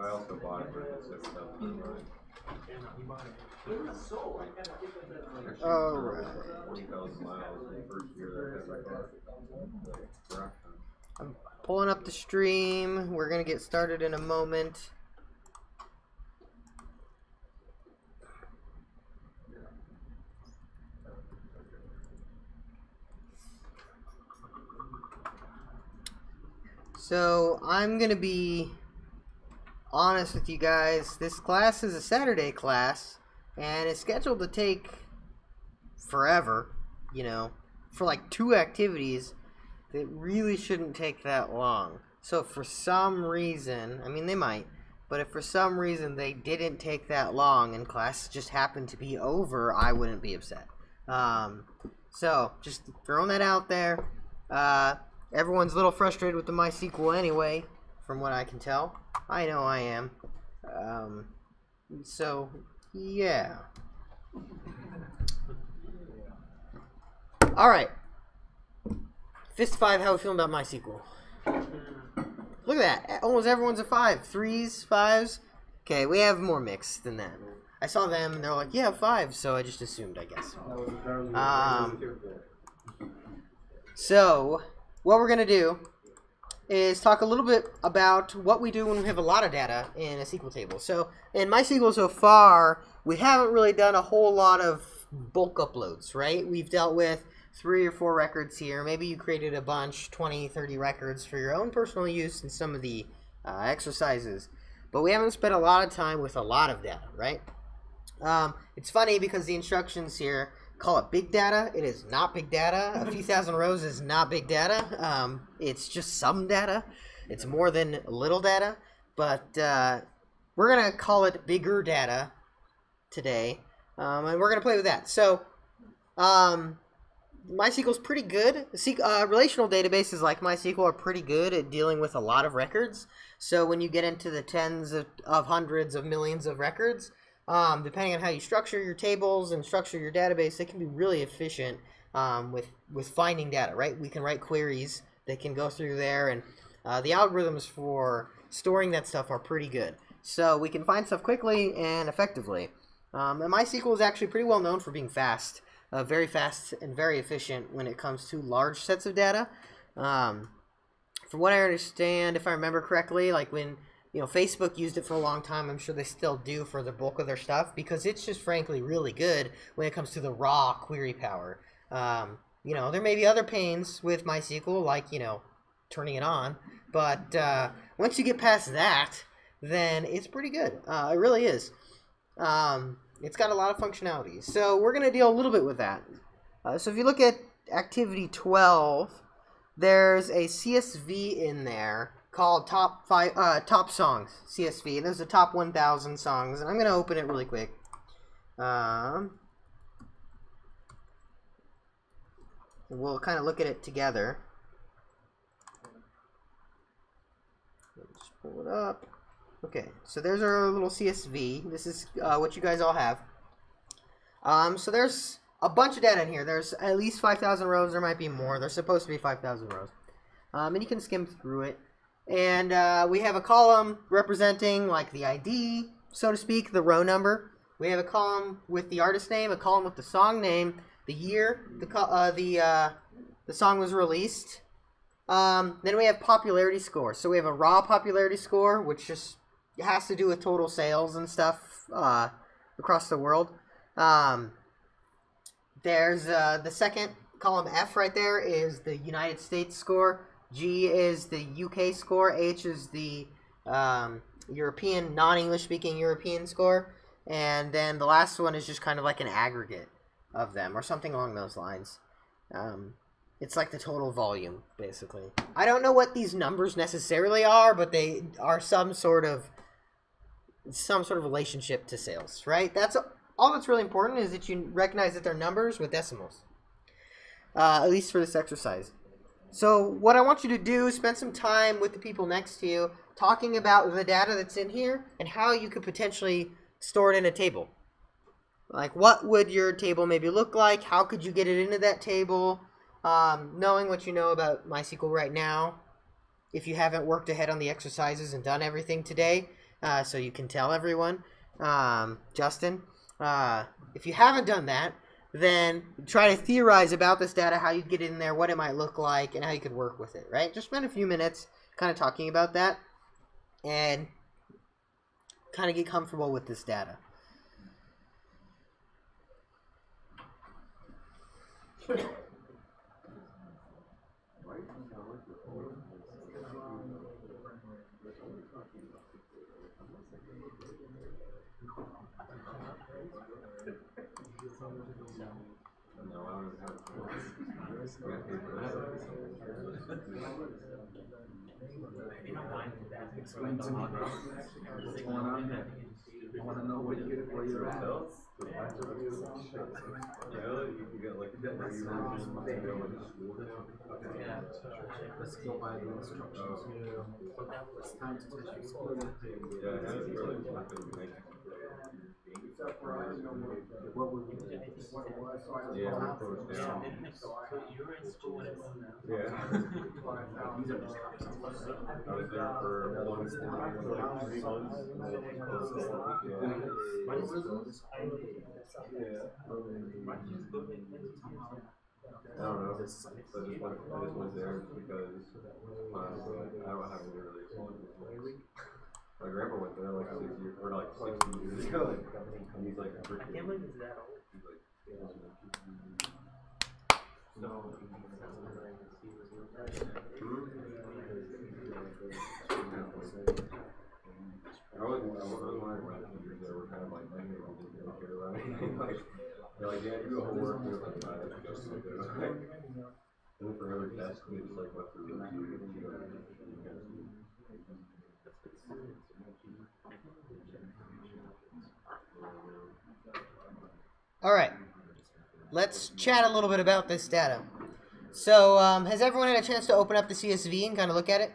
I also bought it for the stuff. All right. 40,000 miles in the first year that I had I'm pulling up the stream. We're gonna get started in a moment. So I'm gonna be honest with you guys. This class is a Saturday class, and it's scheduled to take forever. You know, for like 2 activities. It really shouldn't take that long. So if for some reason, I mean they might, but if for some reason they didn't take that long and class just happened to be over, I wouldn't be upset. So just throwing that out there. Everyone's a little frustrated with the MySQL anyway, from what I can tell. I know I am. So yeah. All right. Fist 5, how we feeling about MySQL? Look at that. Almost everyone's a 5. 3s, 5s. Okay, we have more mixed than that. I saw them, and they're like, yeah, 5, so I just assumed, I guess. So, what we're going to do is talk a little bit about what we do when we have a lot of data in a SQL table. So, in MySQL so far, we haven't really done a whole lot of bulk uploads, right? We've dealt with 3 or 4 records here. Maybe you created a bunch, 20, 30 records for your own personal use in some of the exercises. But we haven't spent a lot of time with a lot of data, right? It's funny because the instructions here call it big data. It is not big data. A few thousand rows is not big data. It's just some data. It's more than little data. But we're going to call it bigger data today. And we're going to play with that. So, MySQL is pretty good. Relational databases like MySQL are pretty good at dealing with a lot of records. So when you get into the tens of hundreds of millions of records, depending on how you structure your tables and structure your database, it can be really efficient with finding data, right? We can write queries that can go through there, and the algorithms for storing that stuff are pretty good. So we can find stuff quickly and effectively. And MySQL is actually pretty well known for being fast. Very fast and very efficient when it comes to large sets of data. From what I understand, if I remember correctly, like when Facebook used it for a long time, I'm sure they still do for the bulk of their stuff because it's just frankly really good when it comes to the raw query power. There may be other pains with MySQL, like turning it on, but once you get past that, then it's pretty good. It really is. It's got a lot of functionality. So we're going to deal a little bit with that. So if you look at activity 12, there's a CSV in there called top songs CSV. And there's the top 1,000 songs. And I'm going to open it really quick. We'll kind of look at it together. Just pull it up. Okay, so there's our little CSV. This is what you guys all have. So there's a bunch of data in here. There's at least 5,000 rows. There might be more. There's supposed to be 5,000 rows. And you can skim through it. And we have a column representing like the ID, so to speak, the row number. We have a column with the artist name, a column with the song name, the year the song was released. Then we have popularity score. So we have a raw popularity score, which just has to do with total sales and stuff across the world. There's the second column, F right there, is the United States score. G is the UK score. H is the European, non-English speaking European score. And then the last one is just kind of like an aggregate of them or something along those lines. It's like the total volume, basically. I don't know what these numbers necessarily are, but they are some sort of relationship to sales, right? That's all that's really important, is that you recognize that they're numbers with decimals, at least for this exercise. So what I want you to do is spend some time with the people next to you talking about the data that's in here and how you could potentially store it in a table. Like, what would your table maybe look like? How could you get it into that table? Knowing what you know about MySQL right now, if you haven't worked ahead on the exercises and done everything today, so you can tell everyone. Justin, if you haven't done that, then try to theorize about this data, how you get in there, what it might look like, and how you could work with it, right? Just spend a few minutes kind of talking about that and kind of get comfortable with this data. Explain to me, bro. What's going on here? I want to know where you're at. Yeah, you get like where you were just going to school. Yeah. Let's go by the instructions. It's time to test your school. Yeah, I had it really like What would you do? yeah, we closed down. So you're in school when it was now. Yeah. These are just I was there for 1 school, like 3 months, and then it closed. Why did you go this Yeah. Why did you go to somehow? I don't know. I just went there because honestly, I don't have any really experience. My grandpa went there like 6 years, or like 16 years ago, and he's like, I can't believe it's that old. he's like, So, I was wondering why the teachers there were kind of like, they didn't care about anything. Like, they're like, yeah, do the homework, and it's like, nah, that's just so good. And then for every test, they just like went through the All right, let's chat a little bit about this data. So, has everyone had a chance to open up the CSV and kind of look at it?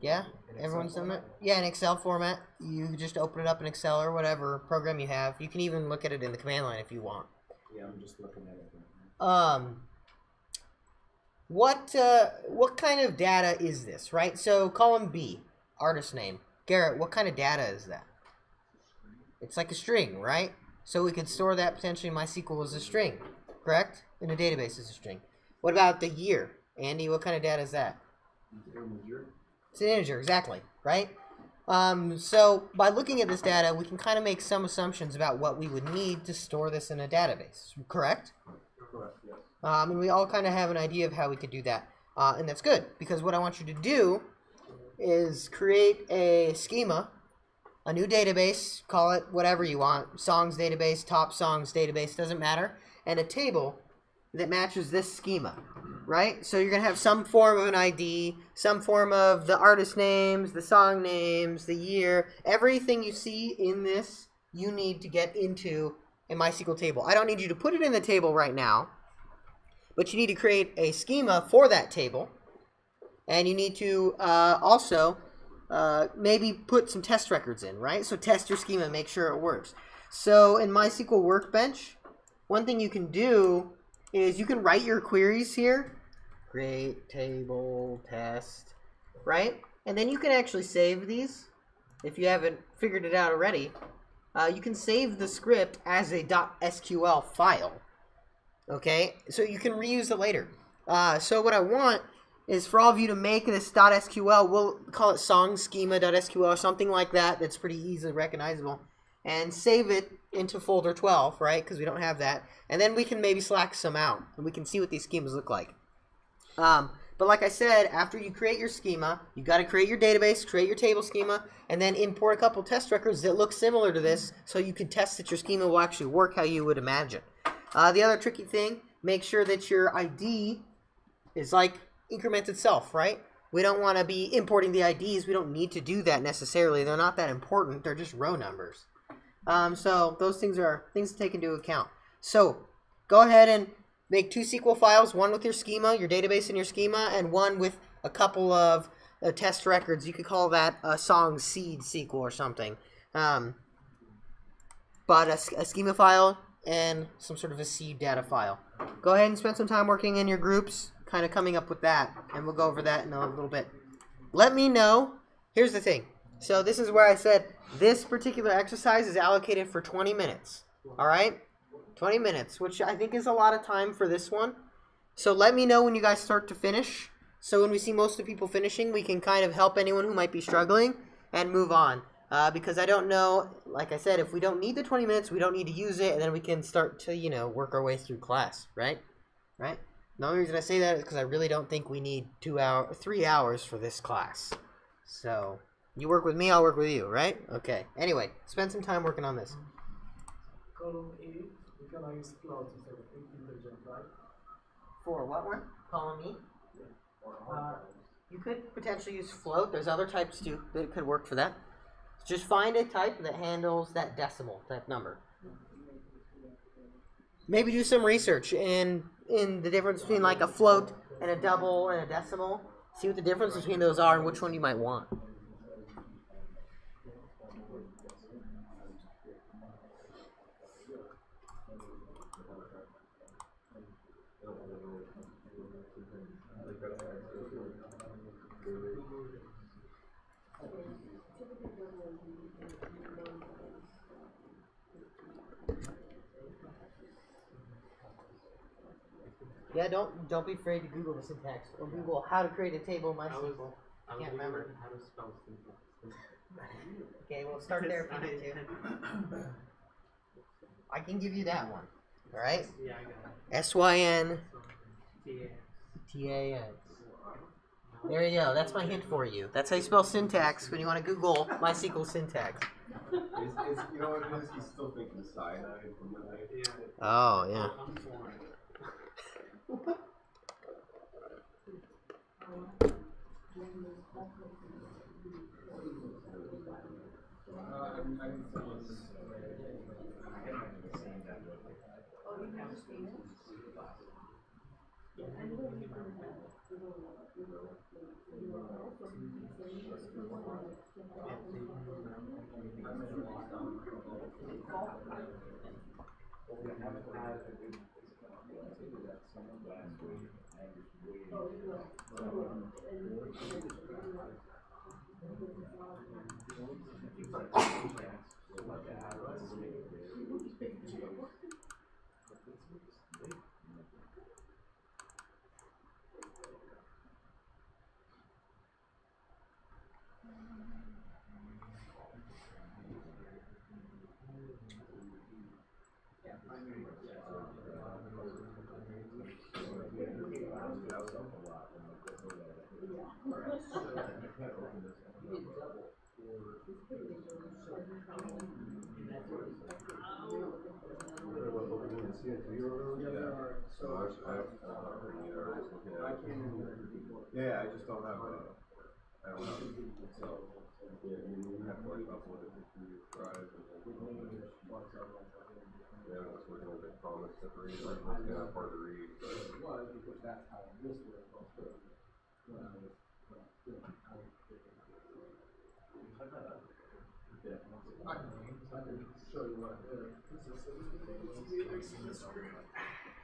Yeah? Everyone's done it? Yeah, in Excel format. You just open it up in Excel or whatever program you have. You can even look at it in the command line if you want. yeah, I'm just looking at it. What kind of data is this, right? So, column B, artist name. Garrett, what kind of data is that? It's like a string, right? So we could store that potentially in MySQL as a string, correct? In a database as a string. What about the year? Andy, what kind of data is that? It's an integer, exactly, right? So by looking at this data, we can kind of make some assumptions about what we would need to store this in a database, correct? Correct, yes. And we all kind of have an idea of how we could do that. And that's good, because what I want you to do is create a schema, a new database, call it whatever you want, songs database, top songs database, doesn't matter, and a table that matches this schema, right? So you're going to have some form of an ID, some form of the artist names, the song names, the year, everything you see in this, you need to get into a MySQL table. I don't need you to put it in the table right now, but you need to create a schema for that table, and you need to also maybe put some test records in, right? So test your schema, make sure it works. So in MySQL Workbench, one thing you can do is you can write your queries here. Create table test, right? And then you can actually save these. If you haven't figured it out already, you can save the script as a .sql file. Okay, so you can reuse it later. So what I want is for all of you to make this .sql, we'll call it song schema.sql or something like that, that's pretty easily recognizable, and save it into folder 12, right, because we don't have that, and then we can maybe slack some out, and we can see what these schemas look like. But like I said, after you create your schema, you've got to create your database, create your table schema, and then import a couple test records that look similar to this, so you can test that your schema will actually work how you would imagine. The other tricky thing, make sure that your ID is like increment itself, right? We don't want to be importing the IDs. We don't need to do that necessarily. They're not that important. They're just row numbers. So those things are things to take into account. So go ahead and make 2 SQL files, one with your schema, your database and your schema, and one with a couple of test records. You could call that a song seed SQL or something. But a schema file and some sort of a seed data file. Go ahead and spend some time working in your groups, kind of coming up with that, and we'll go over that in a little bit. Let me know. Here's the thing. So this is where I said this particular exercise is allocated for 20 minutes. All right? 20 minutes, which I think is a lot of time for this one. So let me know when you guys start to finish. So when we see most of the people finishing, we can kind of help anyone who might be struggling and move on. Because I don't know, like I said, if we don't need the 20 minutes, we don't need to use it, and then we can start to, you know, work our way through class, right? Right? The only reason I say that is because I really don't think we need 3 hours for this class. So you work with me, I'll work with you, right? Okay. Anyway, spend some time working on this. Column A, we can use float instead of integer, right? For what one? Column E? You could potentially use float. There's other types too that could work for that. Just find a type that handles that decimal type number. Maybe do some research in the difference between like a float and a double and a decimal. See what the difference between those are and which one you might want. Yeah, don't be afraid to Google the syntax or Google how to create a table in MySQL. I can't remember how to spell syntax. Okay, we'll start there if you need to. I can give you that one. All right. Yeah, I got it. SYN TAX. TAX. There you go. That's my hint for you. That's how you spell syntax when you want to Google MySQL syntax. You know what it is? He's still thinking cyanide from the night. Yeah. Oh yeah. I'm foreign. Yeah, I just don't have I don't have so yeah, you have to like upload it to your drive and yeah, I was working with the comments to read, like it's kind of hard to read, but Because that's how this works. I can show you what it is.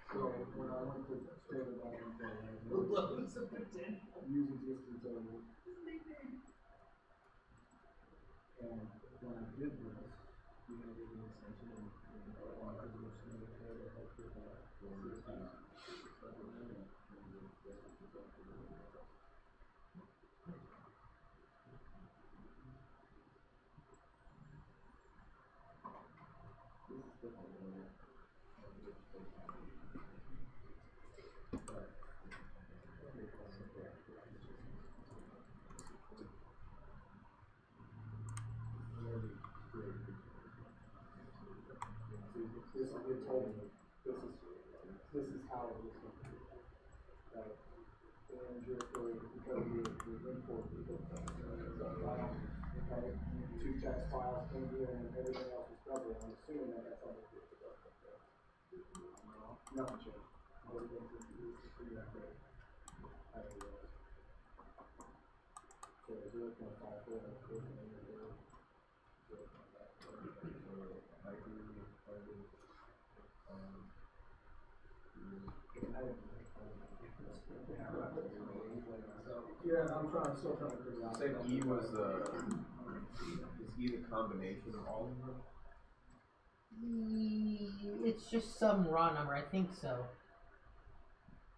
So when I went to state of use existing table. And when I did this, you know, the extension and this is your total. This is how it is. Right. And just because you import file, okay, 2 text files in here and everything else is covered. I'm assuming that that's all it is. Nothing changed. Everything's pre-record. So 0.54. Yeah, I'm still trying to figure out. said E was E the combination of all of them? It's just some raw number. I think so.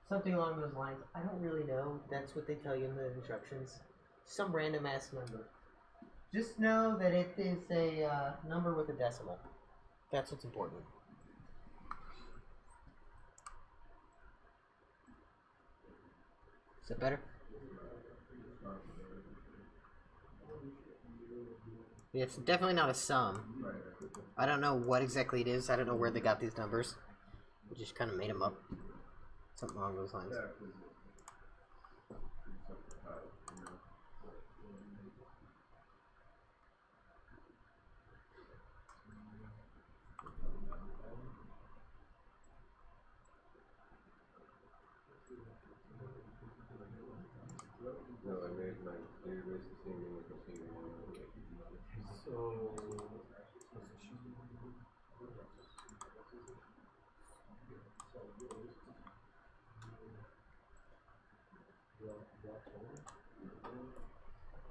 Something along those lines. I don't really know. That's what they tell you in the instructions. Some random ass number. Just know that it is a number with a decimal. That's what's important. Is that better? It's definitely not a sum. I don't know what exactly it is. I don't know where they got these numbers. We just kind of made them up. Something along those lines. No, I made my database the same name as the same one.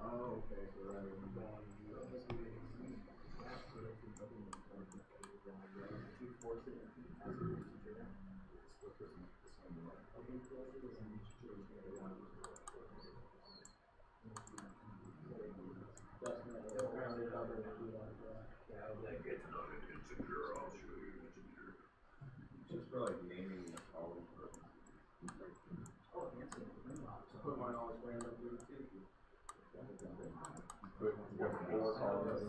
Oh, okay, so just for like naming the column purposes. Put mine all as random, dude. But you have 4 columns.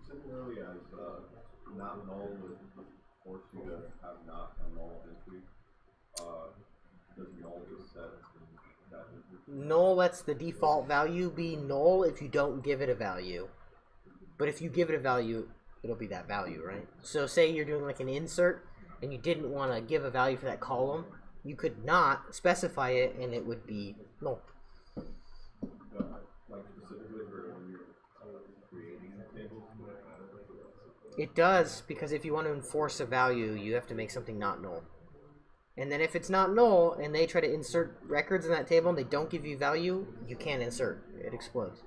Similarly as not null would force you to have not a null entry, does null just set that entry? Null lets the default value be null if you don't give it a value. But if you give it a value, it'll be that value, right? So say you're doing like an insert and you didn't want to give a value for that column, you could not specify it and it would be null. Like specifically for when you're creating a table? It does, because if you want to enforce a value, you have to make something not null. And then if it's not null and they try to insert records in that table and they don't give you value, you can't insert. It explodes.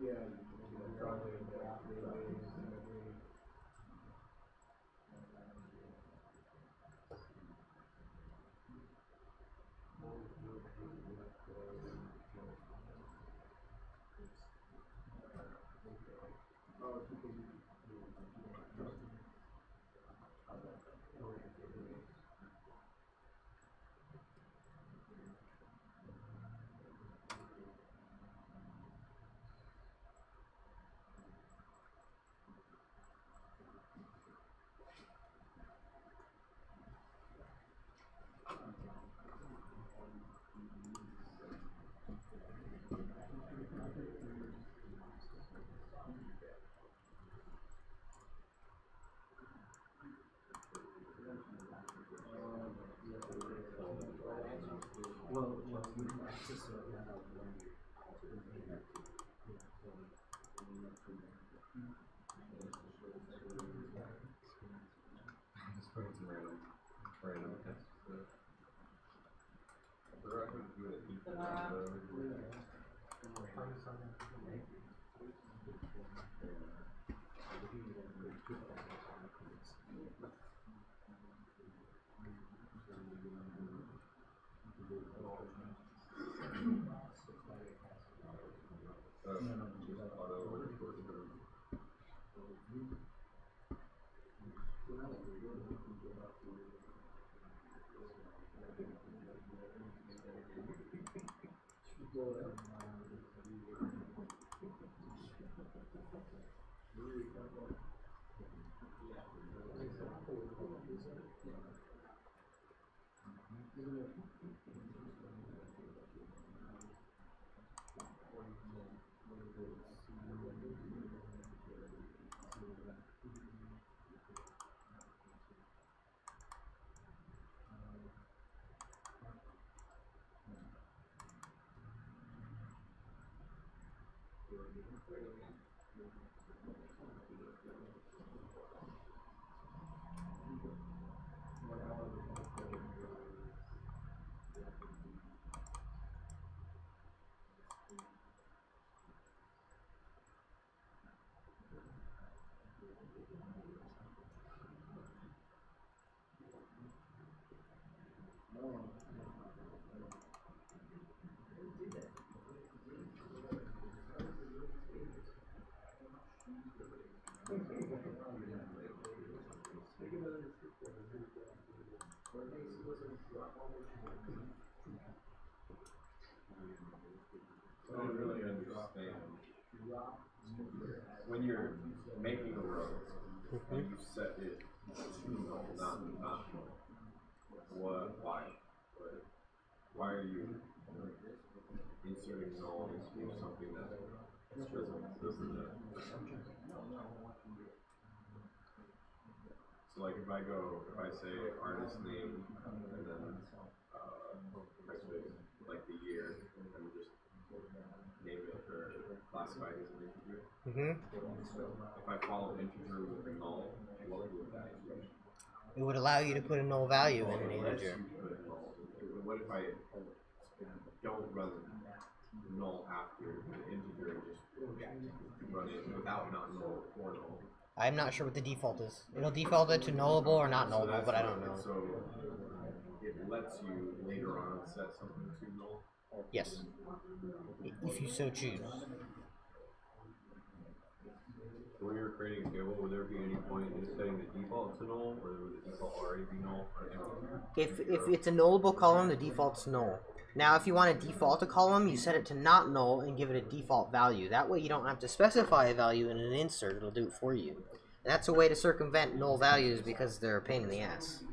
Yeah, probably about Just putting some random tests. They're not going to do it at each So I don't really understand when you're making a row and you set it to null, not null. Why? Why are you inserting null into something that doesn't exist? So like if I say artist name and then I say like the year and just name it or classify it as an integer. If I follow integer with a null, what would that do? It would allow you to put a null value in an integer. What if I don't run null after the integer and just run it without not null or null? I'm not sure what the default is. It'll default it to nullable or not nullable, but I don't know. So it lets you later on set something to null? Yes. If you so choose. When you're creating a table, would there be any point in setting the default to null, or would the default already be null? If it's a nullable column, the default's null. Now, if you want to default a column, you set it to not null and give it a default value. That way you don't have to specify a value in an insert, it'll do it for you. And that's a way to circumvent null values because they're a pain in the ass.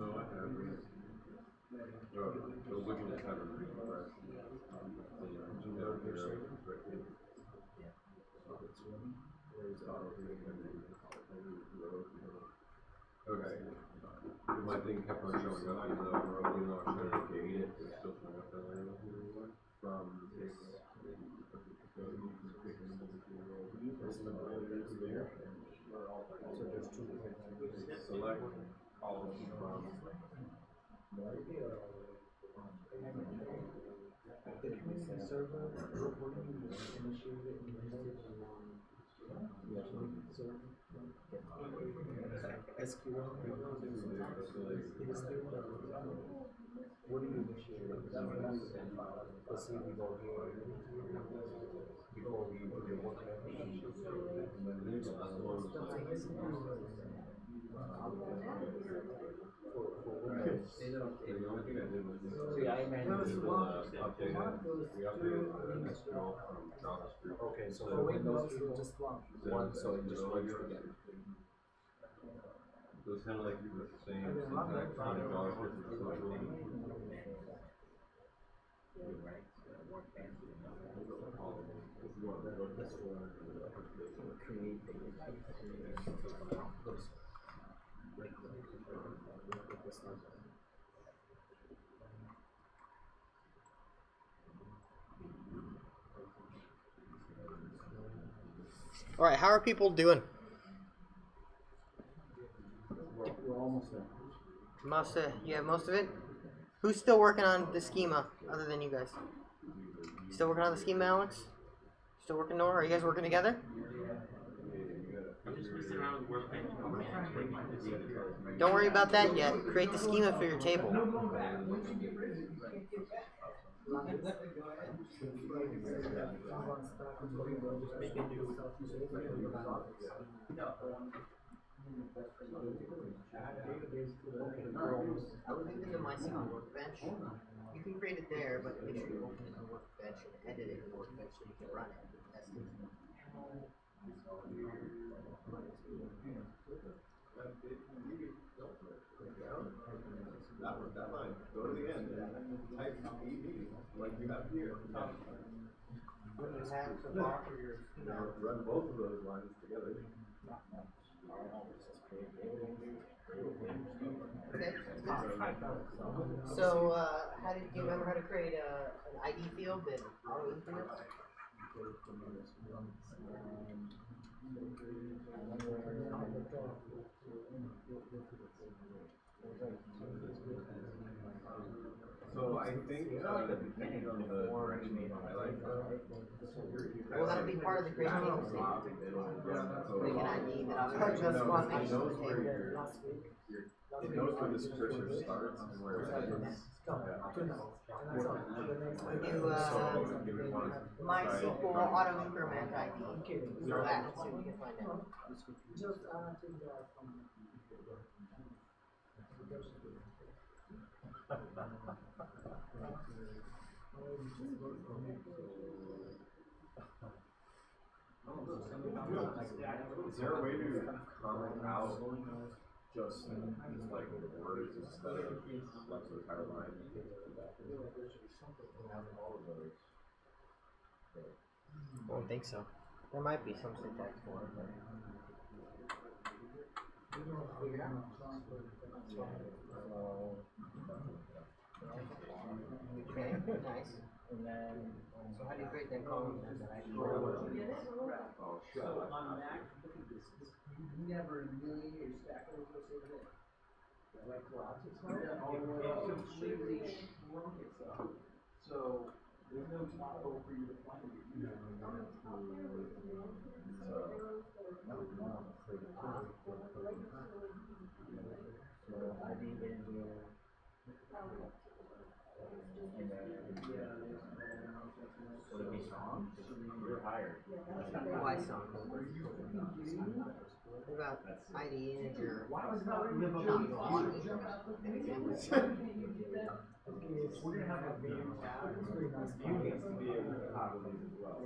No, I haven't. I was looking at how to refresh. Okay. My thing kept on showing up even though I was trying to gate it, it was still showing up that way. From this. Select columns from. SQL. What do you initiate? Let's see, we go here. Before we do the work. For Windows. The only thing I did was See, I manually update it. We updated the SQL from JavaScript. Okay, so for Windows people, just one, so it just works together. So it's kind of like the same syntax on JavaScript as All right, how are people doing? We're almost there. You have most of it? Who's still working on the schema other than you guys? Still working on the schema, Alex? Still working, Nora? Are you guys working together? Don't worry about that yet. Create the schema for your table. I would leave it in the MySQL workbench. You can create it there, but make sure you open it in the workbench and edit it in the workbench so you can run it and test it. that line. Go to the end and type ED like you have here. Run both of those lines together. Okay. So, do you remember how to create an ID field and auto increments? So I think depending on the direction you highlight, Well, that'll be part of the create table statement. Make an ID that I'll just one page to the table. It knows where this cursor starts and where it ends. Do MySQL auto increment ID for that, so we can find out. Is there a way to comment out just like words instead of like the entire line? I don't think so. There might be some syntax for it. But... Okay, nice. And then, so how do you create that column then that I Oh, shit. On Mac, look at this. You never in a million years stack overflow over there. Like collapse its completely shrunk itself. So there's no toggle for you to find it. Why song? What about ID integer? Why was not Not water. An example. We're gonna have a view tab. View needs to be able to toggle these as well.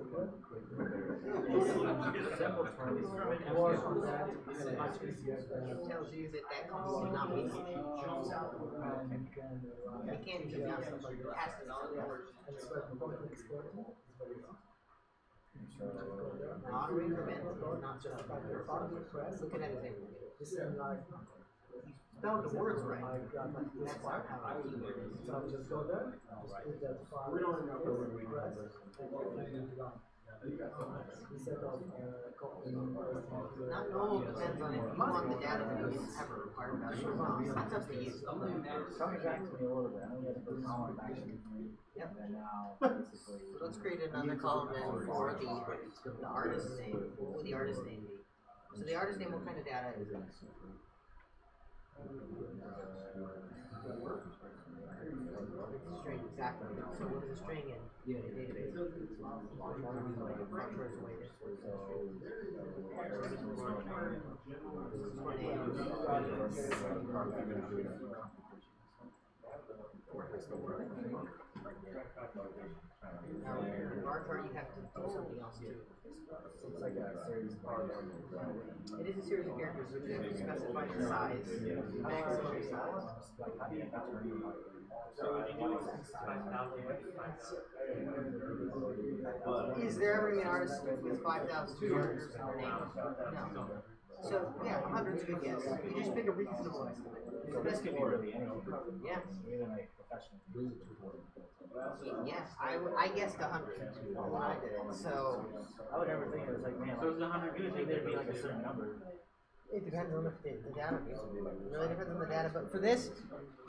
It tells you that that column cannot be. It can't be done. It has to be. Auto increment, not just looking at example. Spell the words right. That's not how I do it. Not all depends on if you want the data to be have a required value or not. That's up to you. Coming back to me a little bit, I know you have to put a column back in between. Yep. And now, basically. So let's create another column then for the artist name. What would the artist name be? So the artist name, what kind of data is it? String, exactly. So what is a string in the database? Structure is weighted. Now, in bar chart, you have to do something else too. It's like a series of characters. It is a series of characters, but you have to specify the size, maximum size. Like, how do you turn Is there ever an artist with 5,000 characters in their name? No. So, yeah, 100's a good guess. You just pick a reasonable estimate. So this could be really anything. Yeah. Even like professional. Yes, I guessed 100 when I did it. So, I would never think it was like, man, so it's 100 good, maybe there'd be like a certain number. it depends on the data. It really depends on the data. But for this,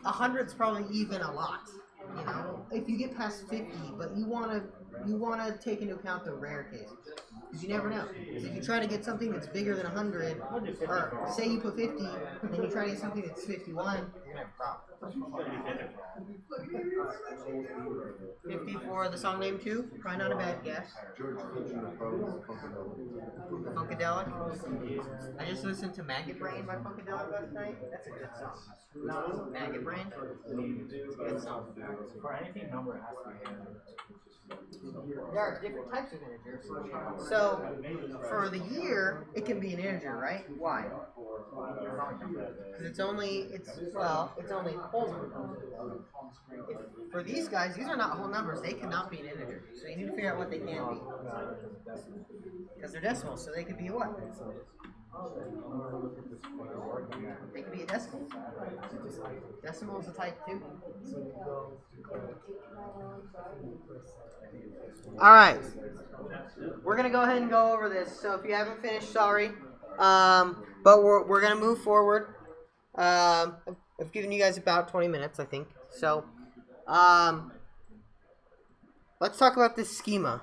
100's probably even a lot. You know, if you get past 50, but you wanna take into account the rare cases, because you never know. Because if you try to get something that's bigger than 100, or say you put 50, and you try to get something that's 51, you're gonna have a problem. 50 for the song name too? Probably not a bad guess. Funkadelic. I just listened to Maggot Brain by Funkadelic last night. That's a good song. Maggot Brain. Good song. For anything number, it has to be handled. There are different types of integers. So, for the year, it can be an integer, right? Why? Because it's only whole numbers. For these guys, these are not whole numbers. They cannot be an integer. So you need to figure out what they can be. Because they're decimals, so they could be what? They could be a decimal. Decimal is a type too. Alright. We're going to go ahead and go over this. So if you haven't finished, sorry. But we're going to move forward. I've given you guys about 20 minutes, I think. So, let's talk about this schema.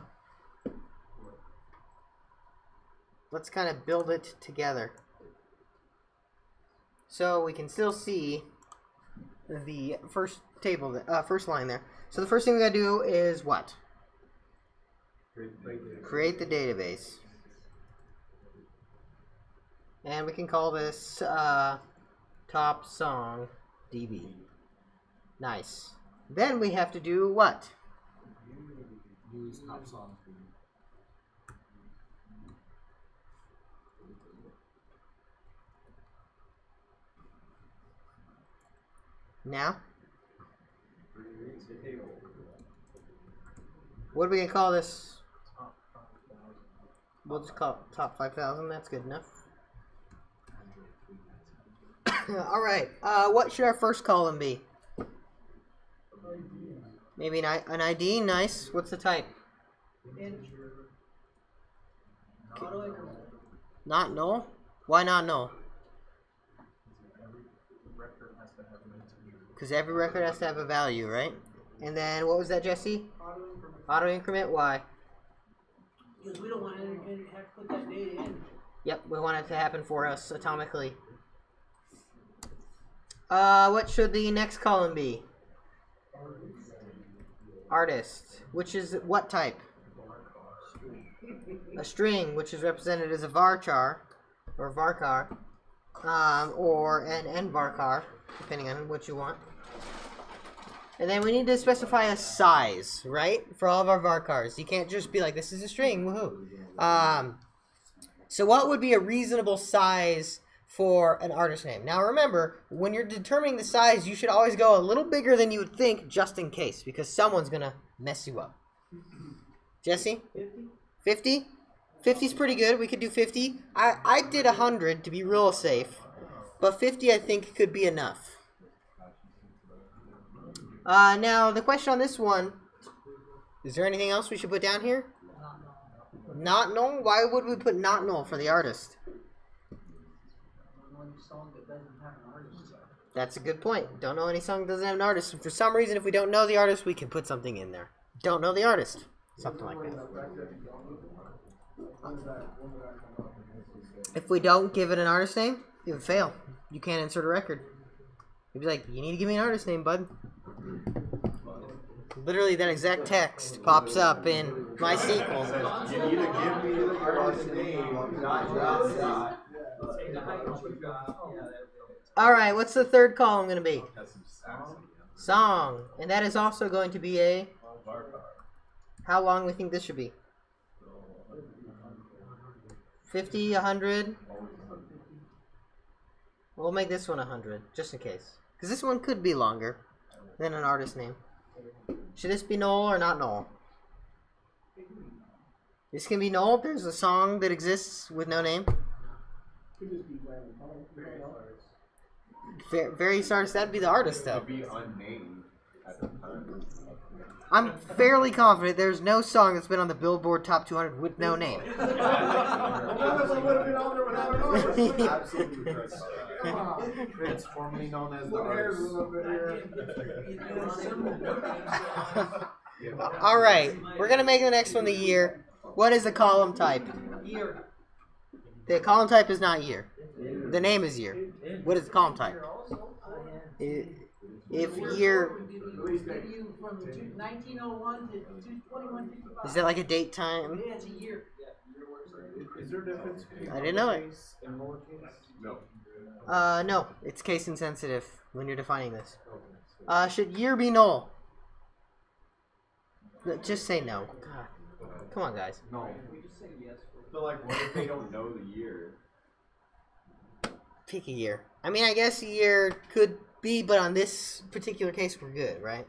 Let's kind of build it together. So we can still see the first table, first line there. So the first thing we gotta do is what? Create the database. And we can call this top song DB. Nice. Then we have to do what? Use top songs. Now? What are we gonna call this? We'll just call it top 5,000. That's good enough. All right. What should our first column be? Maybe an ID. Nice. What's the type? Not null. Why not null? Because every record has to have a value, right? And then what was that, Jesse? Auto increment. Why? Because we don't want to have to put that data in. Yep, we want it to happen for us atomically. What should the next column be? Artist, which is what type? A string, which is represented as a varchar, or varchar, or an nvarchar, depending on what you want. And then we need to specify a size, right? For all of our varchars. You can't just be like, this is a string, woohoo. So what would be a reasonable size for an artist name? Now remember, when you're determining the size, you should always go a little bigger than you would think, just in case, because someone's going to mess you up. Jesse? 50? 50 is pretty good. We could do 50. I did 100 to be real safe, but 50 I think could be enough. Now, the question on this one, is there anything else we should put down here? Not null? Why would we put not null for the artist? That's a good point. Don't know any song that doesn't have an artist. For some reason, if we don't know the artist, we can put something in there. Don't know the artist. Something like that. If we don't give it an artist name, it would fail. You can't insert a record. You'd be like, you need to give me an artist name, bud. Literally, that exact text pops up in MySQL. You need to give me the artist name. Alright, what's the third column going to be? Song. And that is also going to be a... How long do we think this should be? 50, 100? We'll make this one 100, just in case. Because this one could be longer than an artist name. Should this be null or not null? This can be null if there's a song that exists with no name. Various artists, that'd be the artist though. Be unnamed at the time. I'm fairly confident there's no song that's been on the Billboard Top 200 with no name. It's formerly known as the artist. All right, we're gonna make the next one the year. What is the column type? Year. The column type is not year. The name is year. What is the column type? If year... From 1901 to 2155. Is that like a date time? Yeah, it's a year. Is there a difference between I didn't know it. uppercase and lowercase? No. No. It's case insensitive when you're defining this. Should year be null? No, just say no. God. Come on, guys. No. I feel like, what if they don't know the year? Pick a year. I mean, I guess a year could be, but on this particular case, we're good, right?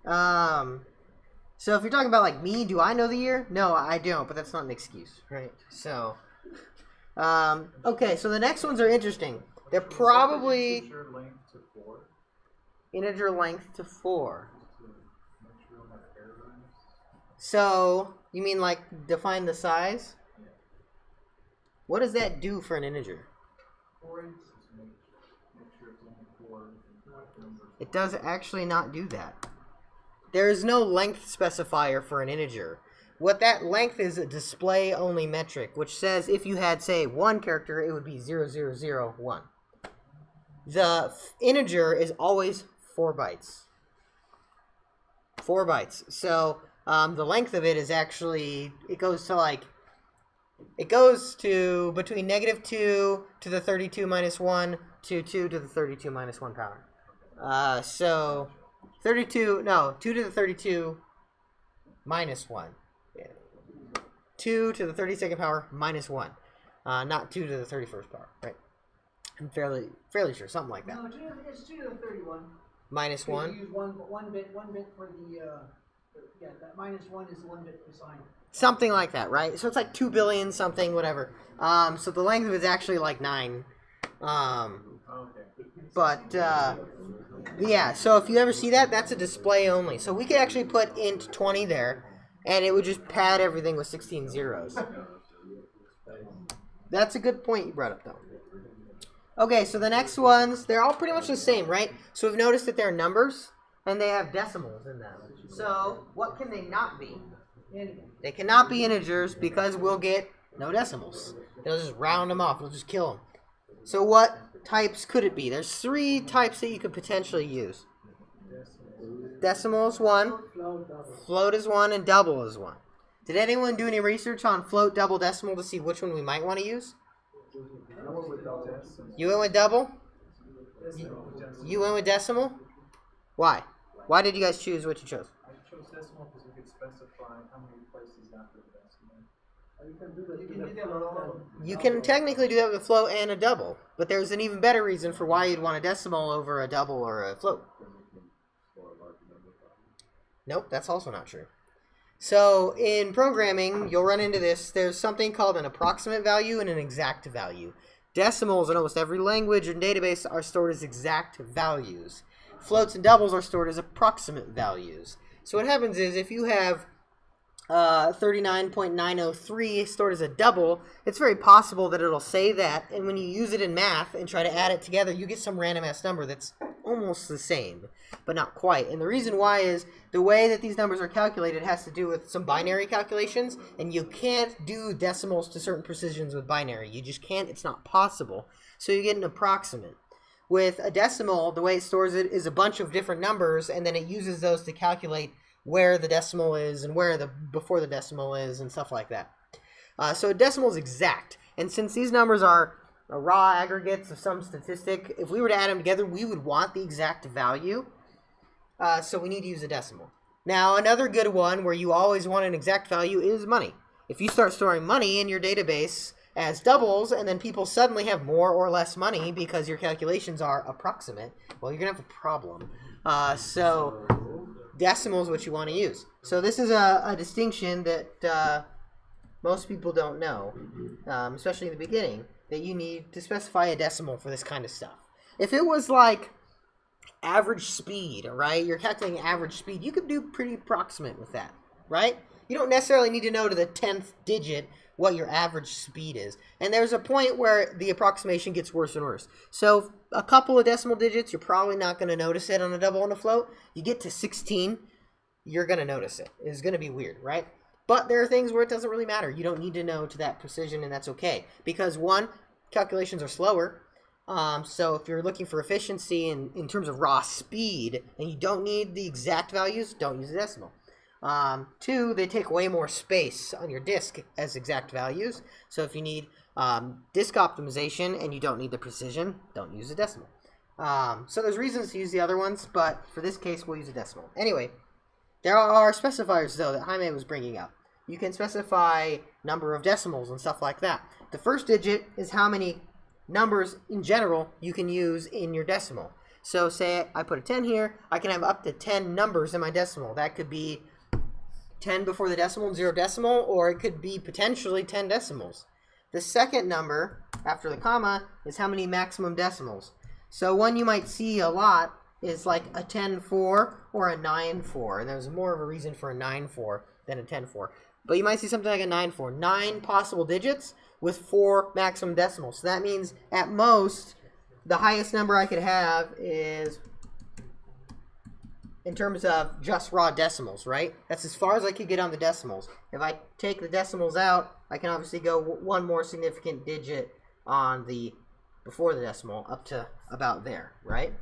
So if you're talking about like me, do I know the year? No, I don't, but that's not an excuse, right? So, okay, so the next ones are interesting. They're probably integer length to 4. So, you mean like define the size? What does that do for an integer? It does actually not do that. There is no length specifier for an integer. What that length is a display-only metric, which says if you had, say, 1 character, it would be 0001. The integer is always 4 bytes. 4 bytes. So the length of it is actually, it goes to between -2 to the 32 minus 1 to 2 to the 32 minus 1 power. So 2 to the 32 minus 1. Yeah. 2 to the 32nd power minus 1. Not 2 to the 31st power, right? I'm fairly sure, something like that. No, it's 2 to the 31. Minus You 1? use one bit for the, yeah, that minus 1 is the 1 bit for sign. Something like that, right? So it's like 2 billion something, whatever. So the length of it's actually like 9. But, yeah, so if you ever see that, that's a display only. So we could actually put int 20 there, and it would just pad everything with 16 zeros. That's a good point you brought up, though. Okay, so the next ones, they're all pretty much the same, right? So we've noticed that they're numbers, and they have decimals in them. So what can they not be? They cannot be integers because we'll get no decimals. They'll just round them off. We'll just kill them. So what types could it be? There's 3 types that you could potentially use. Decimal is 1, float is 1, and double is 1. Did anyone do any research on float, double, decimal to see which one we might want to use? You went with double? You went with decimal? Why? Why did you guys choose what you chose? I chose decimal because we could specify how many places after the decimal. You can do that. You can technically do that with a float and a double, but there's an even better reason for why you'd want a decimal over a double or a float. Nope, that's also not true. So in programming, you'll run into this. There's something called an approximate value and an exact value. Decimals in almost every language and database are stored as exact values. Floats and doubles are stored as approximate values. So what happens is if you have 39.903 stored as a double, it's very possible that it'll say that, and when you use it in math and try to add it together, you get some random ass number that's almost the same, but not quite. And the reason why is the way that these numbers are calculated has to do with some binary calculations, and you can't do decimals to certain precisions with binary. You just can't. It's not possible. So you get an approximate. With a decimal, the way it stores it is a bunch of different numbers, and then it uses those to calculate where the decimal is and where the before the decimal is and stuff like that. So a decimal is exact. And since these numbers are raw aggregates of some statistic, if we were to add them together, we would want the exact value. So we need to use a decimal. Now, another good one where you always want an exact value is money. If you start storing money in your database as doubles, and then people suddenly have more or less money because your calculations are approximate, well, you're going to have a problem. So decimal is what you want to use. So this is a distinction that most people don't know, especially in the beginning, that you need to specify a decimal for this kind of stuff. If it was like average speed, right? You're calculating average speed, you could do pretty approximate with that, right? You don't necessarily need to know to the 10th digit what your average speed is. And there's a point where the approximation gets worse and worse. So a couple of decimal digits, you're probably not going to notice it on a double and a float. You get to 16, you're going to notice it. It's going to be weird, right? But there are things where it doesn't really matter. You don't need to know to that precision, and that's okay. Because one, calculations are slower. So if you're looking for efficiency in terms of raw speed, and you don't need the exact values, don't use a decimal. 2, they take way more space on your disk as exact values. So if you need disk optimization and you don't need the precision, don't use a decimal. So there's reasons to use the other ones, but for this case, we'll use a decimal. Anyway, there are specifiers, though, that Jaime was bringing up. You can specify number of decimals and stuff like that. The first digit is how many numbers in general you can use in your decimal. So say I put a 10 here, I can have up to 10 numbers in my decimal. That could be 10 before the decimal and 0 decimal, or it could be potentially 10 decimals. The second number after the comma is how many maximum decimals. So one you might see a lot is like a 10-4 or a 9-4, and there's more of a reason for a 9-4 than a 10-4. But you might see something like a 9-4, 9 possible digits with 4 maximum decimals. So that means at most the highest number I could have is, in terms of just raw decimals, right? That's as far as I could get on the decimals. If I take the decimals out, I can obviously go one more significant digit on the before the decimal up to about there, right?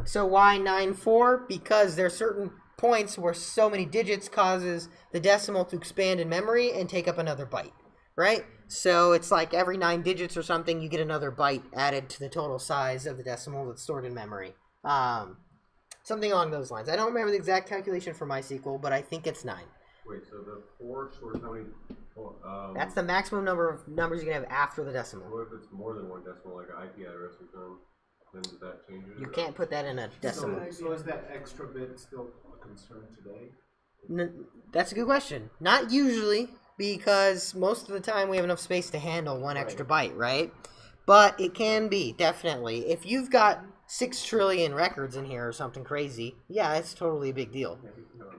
So why 9-4? Because there are certain points where so many digits causes the decimal to expand in memory and take up another byte, right? So it's like every 9 digits or something, you get another byte added to the total size of the decimal that's stored in memory. Something along those lines. I don't remember the exact calculation for MySQL, but I think it's 9. Wait, so the 4 stores how many? That's the maximum number of numbers you can have after the decimal. What if it's more than one decimal, like an IP address or something? then does that change it? You can't put that in a decimal. So is that extra bit still a concern today? That's a good question. Not usually, because most of the time we have enough space to handle one extra byte, right? But it can be, definitely. If you've got 6 trillion records in here or something crazy, yeah, it's totally a big deal.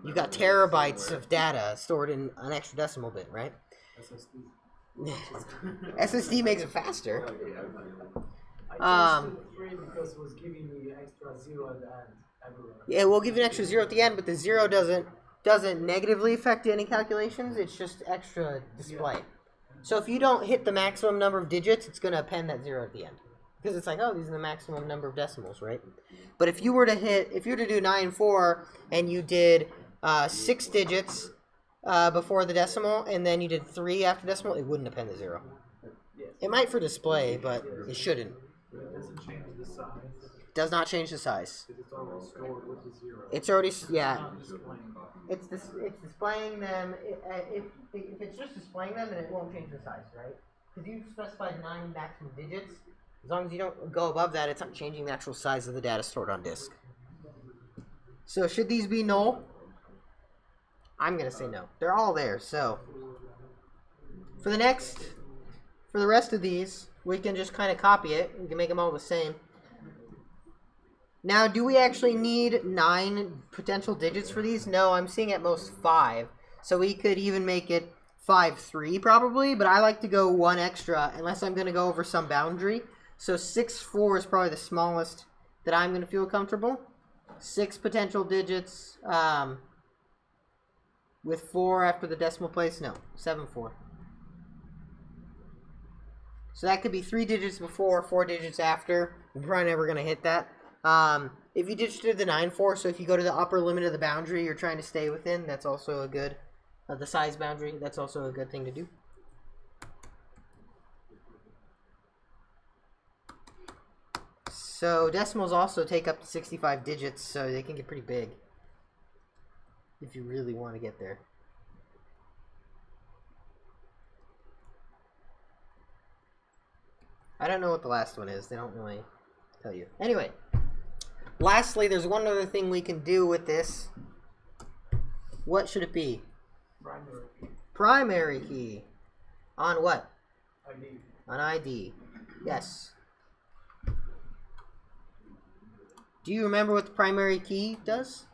You've got terabytes of data stored in an extra decimal bit, right? SSD makes it faster. I changed to 3 because it was giving me extra 0 at the end everywhere. Yeah, we'll give you an extra 0 at the end, but the 0 doesn't negatively affect any calculations. It's just extra display. So if you don't hit the maximum number of digits, it's going to append that 0 at the end. Because it's like, oh, these are the maximum number of decimals, right? But if you were to do 9-4 and you did 6 digits before the decimal and then you did 3 after decimal, it wouldn't append the 0. It might for display, but it shouldn't. It doesn't change the size. Does not change the size. It's already stored with the 0. It's already, yeah. Not displaying. It's displaying them. If it's just displaying them, then it won't change the size, right? Because you've specified 9 maximum digits. As long as you don't go above that, it's not changing the actual size of the data stored on disk. So should these be null? I'm going to say no. They're all there, so. For the rest of these, we can just kind of copy it. We can make them all the same. Now, do we actually need 9 potential digits for these? No, I'm seeing at most 5. So we could even make it 5-3 probably, but I like to go 1 extra unless I'm going to go over some boundary. So 6-4 is probably the smallest that I'm going to feel comfortable. 6 potential digits with 4 after the decimal place. No, 7-4. So that could be 3 digits before, 4 digits after. We're probably never going to hit that. If you just did the 9-4, so if you go to the upper limit of the boundary you're trying to stay within, that's also a good, the size boundary, that's also a good thing to do. So decimals also take up to 65 digits, so they can get pretty big if you really want to get there. I don't know what the last one is. They don't really tell you. Anyway, lastly, there's one other thing we can do with this. What should it be? Primary key. Primary key. On what? ID. On ID. Yes. Do you remember what the primary key does?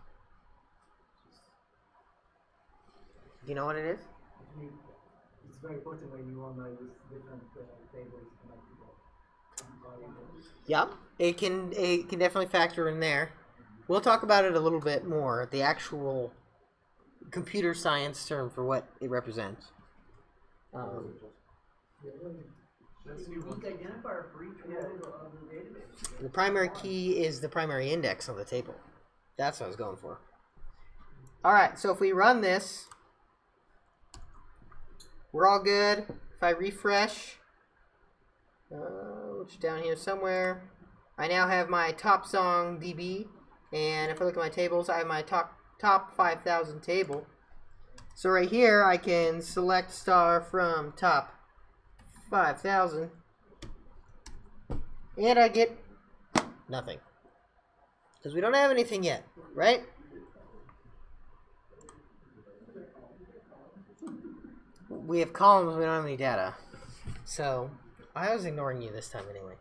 Do you know what it is? It's very important when you want to use different tables connected. Yep. It can definitely factor in there. We'll talk about it a little bit more, the actual computer science term for what it represents. Unique identifier for each one of the database. The primary key is the primary index of the table. That's what I was going for. Alright, so if we run this, we're all good. If I refresh, which is down here somewhere, I now have my top song DB, and if I look at my tables, I have my top 5,000 table. So right here, I can select star from top 5,000, and I get nothing because we don't have anything yet, right? We have columns, we don't have any data. So I was ignoring you this time anyway.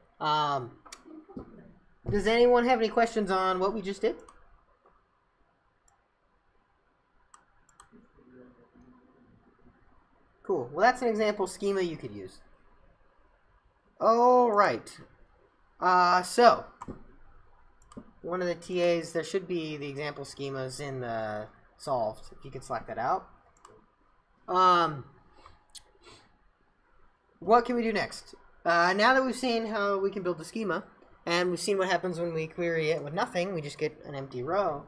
Does anyone have any questions on what we just did? Cool. Well, that's an example schema you could use. All right. So one of the TAs, there should be the example schemas in the solved. If you could select that out. What can we do next? Now that we've seen how we can build the schema, and we've seen what happens when we query it with nothing, we just get an empty row,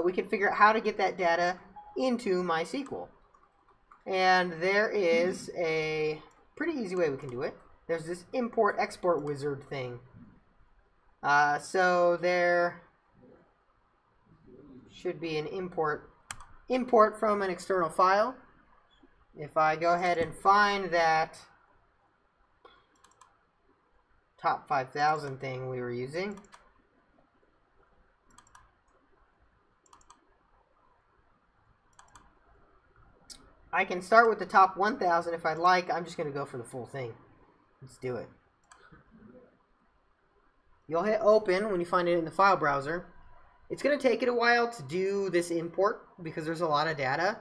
we can figure out how to get that data into MySQL. And there is a pretty easy way we can do it. There's this import-export wizard thing. So there should be an import from an external file. If I go ahead and find that top 5,000 thing we were using. I can start with the top 1,000 if I'd like. I'm just going to go for the full thing. Let's do it. You'll hit open when you find it in the file browser. It's going to take it a while to do this import because there's a lot of data.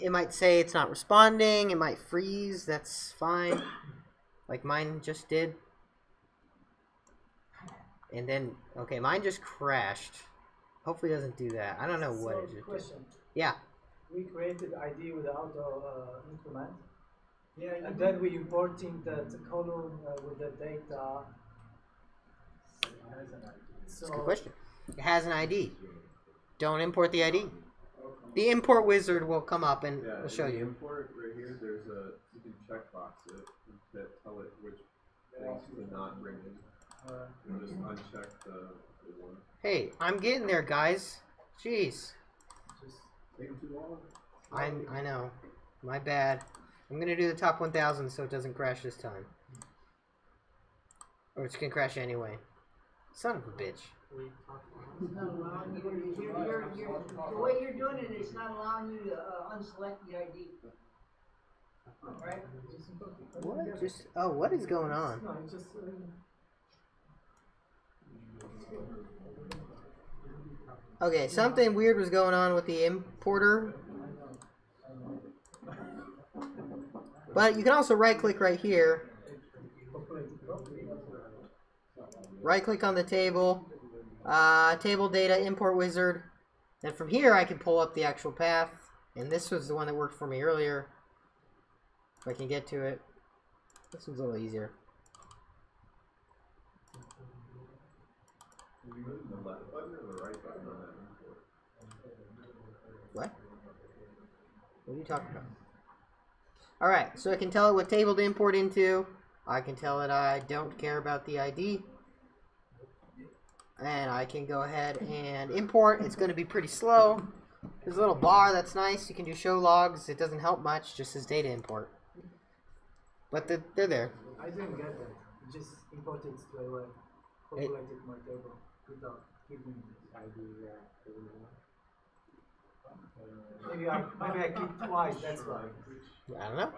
It might say it's not responding. It might freeze. That's fine. Like mine just did. And then, okay, mine just crashed. Hopefully it doesn't do that. I don't know what it just Question. did. Yeah. We created ID without increment. Yeah, and then we importing the column with the data. That's a good question. It has an ID. Don't import the ID. The import wizard will come up and Yeah, will show in the you. import right here, there's a, you can checkbox it that tell it which things to not bring in. You just uncheck the one. Hey, I'm getting there, guys. Jeez. Just taking too long. I know. My bad. I'm going to do the top 1,000 so it doesn't crash this time. Or it's going to crash anyway. Son of a bitch. It's not allowing you to, the way you're doing it, it's not allowing you to unselect the ID. Right? What? Just, oh, what is going on? No, it's just. Okay, something weird was going on with the importer. But you can also right click right here. Right click on the table. Table data import wizard. And from here I can pull up the actual path. And this was the one that worked for me earlier. If I can get to it. This one's a little easier. Are you moving the left button or the right button on that import? What? What are you talking about? Alright, so I can tell it what table to import into. I can tell it I don't care about the ID. And I can go ahead and import. It's going to be pretty slow. There's a little bar, that's nice. You can do show logs. It doesn't help much, just as data import. But they're there. I didn't get that. It just imported straight away. Calculated my table without giving the ID. Maybe I clicked twice, that's why. I don't know.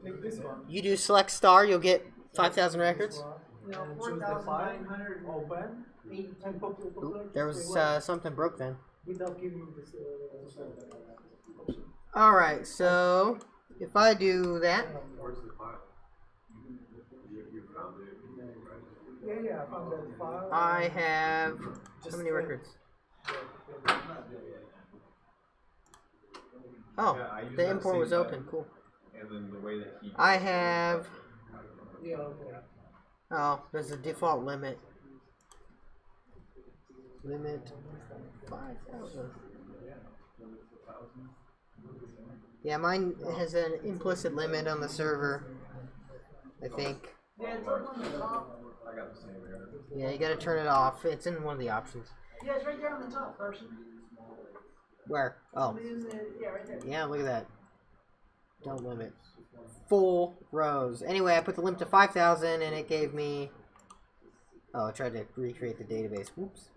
Click this one. You do select star, you'll get 5,000 records. No, And choose the file, 4,982. open, and populate There was straight away something broke then. without giving me this option. Alright, so if I do that, Where's the file? You found it, right? Yeah, I found that file. I have how many records? Oh, Yeah, I use the that import same was open. button. Cool. And then the way that he. I have. Yeah, okay. Oh, there's a default limit. Limit 5,000. Yeah, mine has an implicit limit on the server. I think. Yeah, it's up on the top. I got the same error. Yeah, you gotta turn it off. It's in one of the options. Yeah, it's right there on the top, Carson. Where? Oh. Yeah, right there. Yeah, look at that. Don't limit. Full rows. Anyway, I put the limit to 5,000 and it gave me... Oh, I tried to recreate the database. Whoops.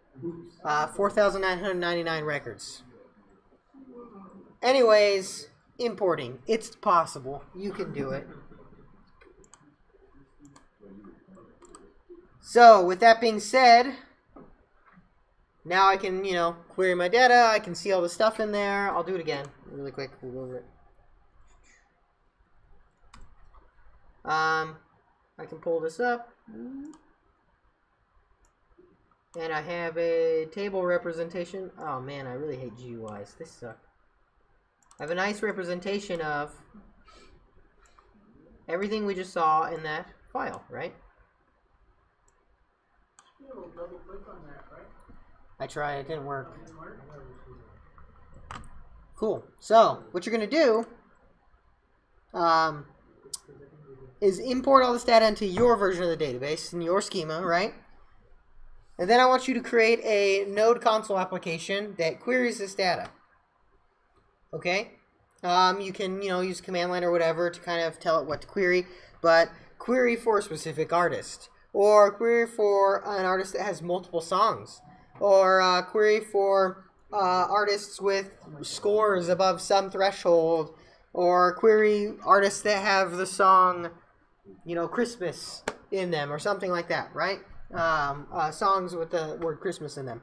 4,999 records. Anyways, importing. It's possible. You can do it. So, with that being said, now I can, query my data. I can see all the stuff in there. I'll do it again really quick. We'll go over it. I can pull this up. And I have a table representation. Oh man, I really hate GUIs. This sucks. I have a nice representation of everything we just saw in that file, right? You'll double click on that, right? I tried, it didn't work. Didn't work? Cool. So, what you're going to do is import all this data into your version of the database, in your schema, right? And then I want you to create a Node console application that queries this data. Okay? You can, use command line or whatever to kind of tell it what to query, but query for a specific artist, or query for an artist that has multiple songs, or query for artists with scores above some threshold, or query artists that have the song, Christmas in them, or something like that, right? Songs with the word Christmas in them.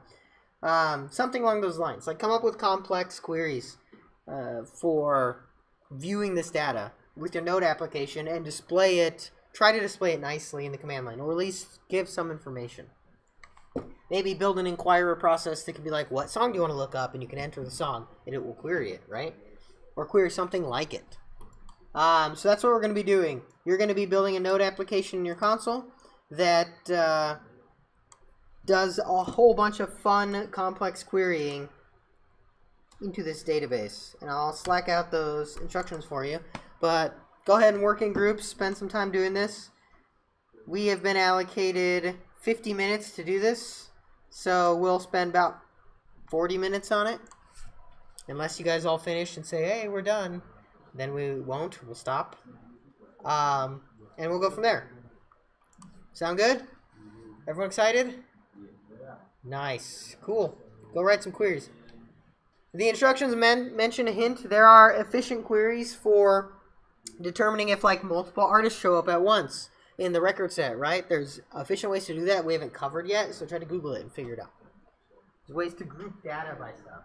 Something along those lines. Like, come up with complex queries for viewing this data with your Node application and try to display it nicely in the command line, or at least give some information. Maybe build an inquirer process that can be like, what song do you want to look up? And you can enter the song, and it will query it, right? Or query something like it. So that's what we're going to be doing. You're going to be building a Node application in your console that does a whole bunch of fun, complex querying into this database. And I'll Slack out those instructions for you. But go ahead and work in groups. Spend some time doing this. We have been allocated 50 minutes to do this. So we'll spend about 40 minutes on it. Unless you guys all finish and say, hey, we're done. Then we won't. We'll stop. And we'll go from there. Sound good? Everyone excited? Nice. Cool. Go write some queries. The instructions mention a hint. There are efficient queries for determining if multiple artists show up at once in the record set, right? There's efficient ways to do that we haven't covered yet, so try to Google it and figure it out. There's ways to group data by stuff.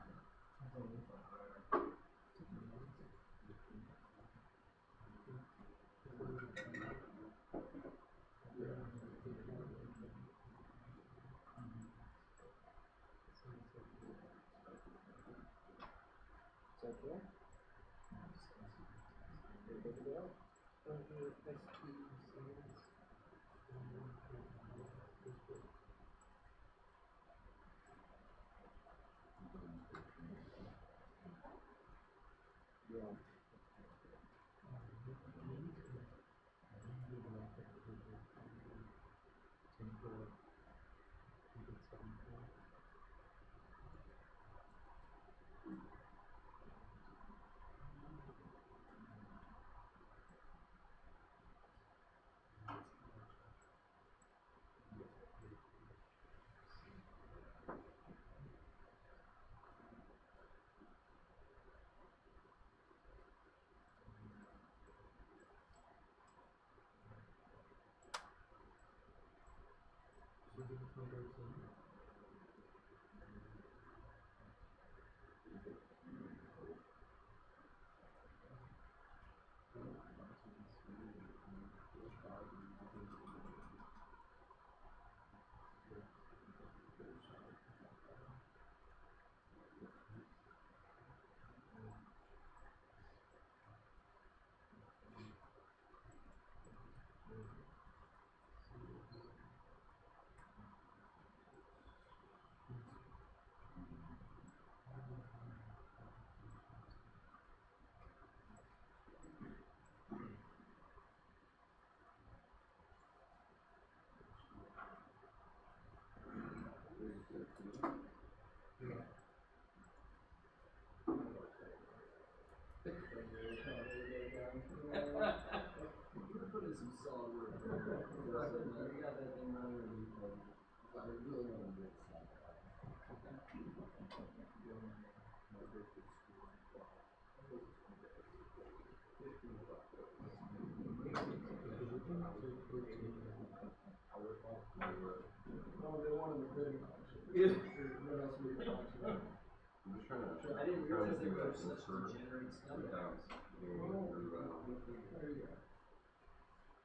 I'm just trying to do that insert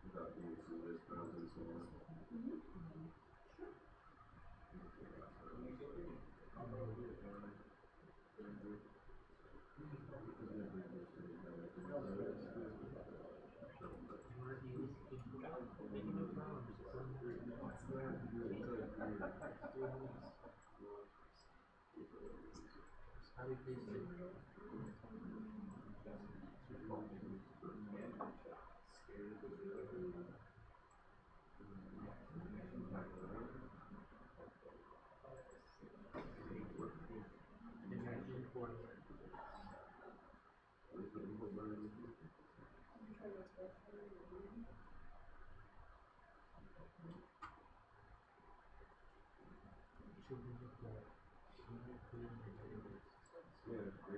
without being through this bounds and so on. Yeah, it's great.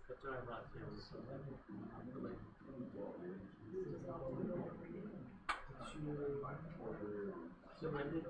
That's what I thought too. So when did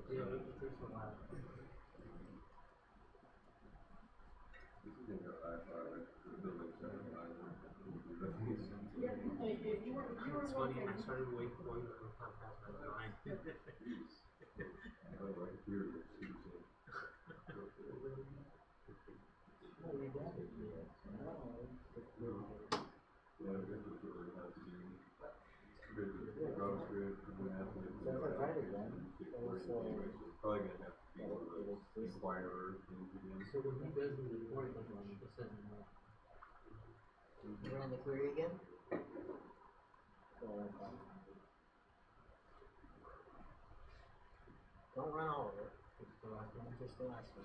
Yeah, it takes a while. This is in your iPhone, the building seven line. It's funny, I started waiting for you to come past my line. Oh, my computer gets stupid. Yeah, I guess it's really hard to do. Good, the JavaScript, math, and So if I try it again, probably gonna have to be one of those inquirer things again. So when he does the report, it says You ran the query again? Don't run all of it. Just the last one.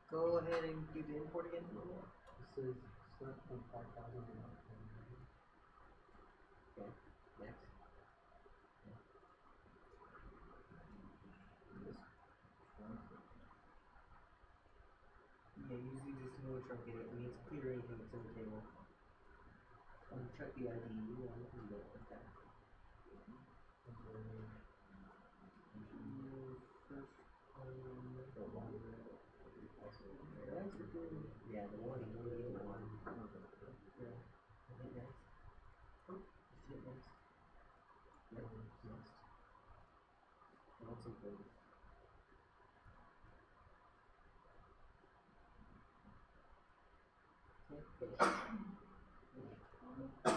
Go ahead and do the import again for me. it says start from 5,000. Okay, next. Yeah, usually just move truncate it. It means clear anything that's in the table. Check the ID. Yeah, I can do it like that. Yeah, the one, you only need one. Yeah. Hit next. Just hit next. Yep, next. That's important. Okay. Then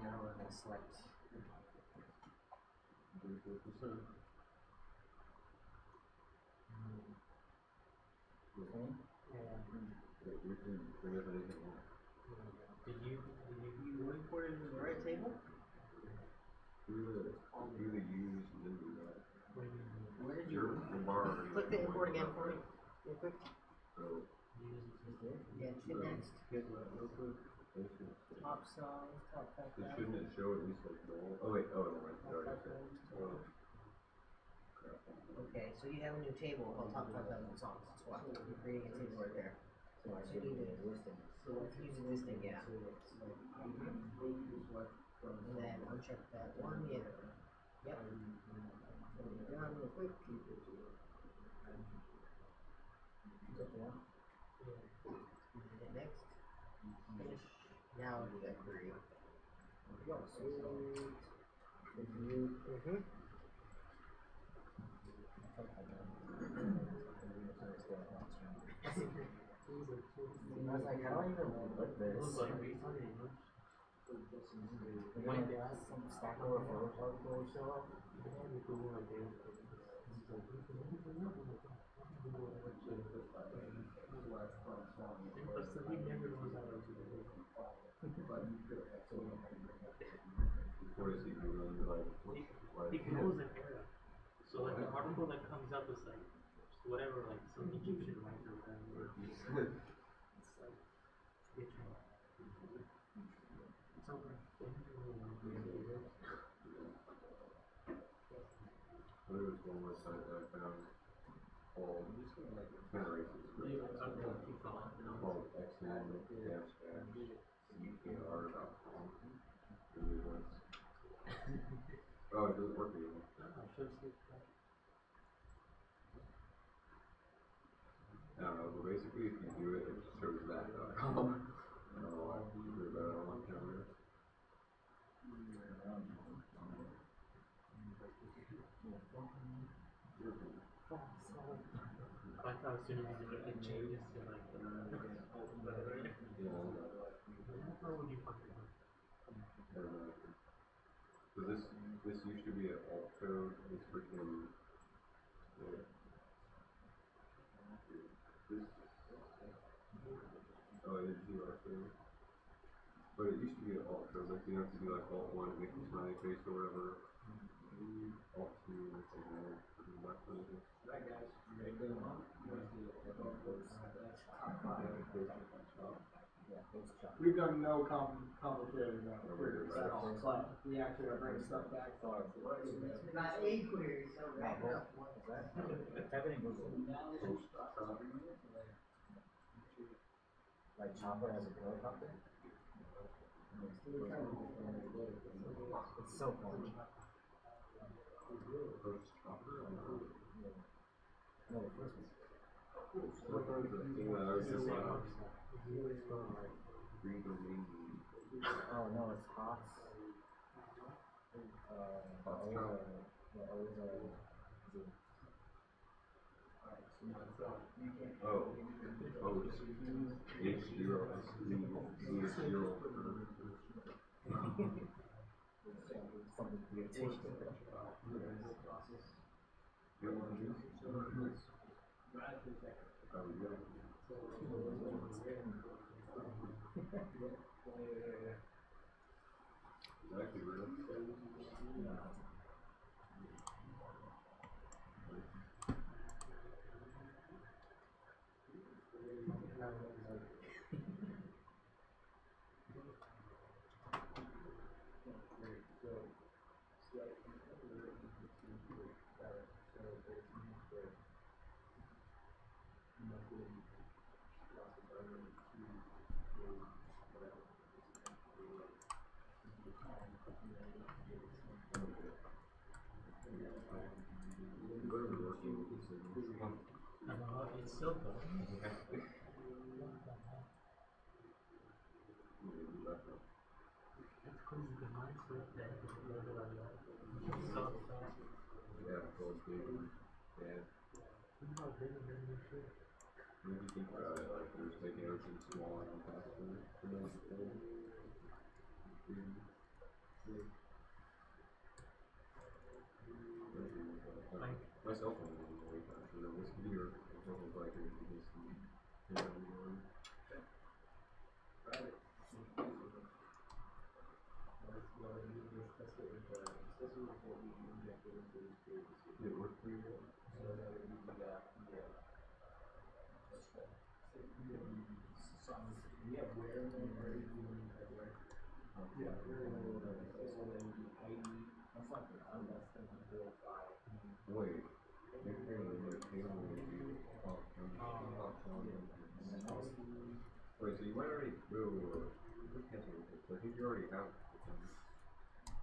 now we're gonna select. Did You imported it in the right table? Do the use and then do that. Where did Your bar already. click the import again for me? Real quick. So, Yeah, hit next. it should- Top songs, top 5,000. shouldn't it show at least like null? Oh wait, oh never mind. Top Already 5,000. said. Oh. Crap. Okay, so you have a new table called top 5,000 songs. That's why you're creating a table right there. So you need to use existing, yeah. And then uncheck that one, yeah. Yep. So you're done real quick. Hit next. Finish. Now do that query. There we go. Sweet. I was like, how do I even look this? When some Stack Overflow will show up. But so he never knows how to do it. Or is he doing like He knows an era. So like the article that comes up is like whatever, like some Egyptian writer or whatever. It's like it's there was one website that I found called kind of racist, called xn-car.com. Oh, it doesn't work anymore. I don't know, but basically if you do it, it just shows that.com. I don't know why you do that on my calendar. I thought as soon as it changes to like Yeah. what would you fucking do? So this used to be an alt code. It's freaking this. Oh, it is zero code. But it used to be an alt code. Like you have to do like alt 1 to make the smiley face or whatever. Alt 2 and Right, guys, you ready to go on? We've done no complicated queries at all, but we actually are bringing stuff back. About 8 queries, so right now. Everything goes like Chopper has a helicopter. It's so fun. No, the first one. Oh no, it's Hots. Oh, it's H0, Z0. Something weird. Actually, real. It's so good. That's crazy because mine's so dead. So fast. Yeah, gold big. Yeah. Think about big and big shit. If you think about it, like there's making everything smaller and faster. My cell phone is way faster than this computer. My cell phone's like this. Did it work for you? Wait, you're hearing the cable would be off. Wait, so you might already go. I think you already have.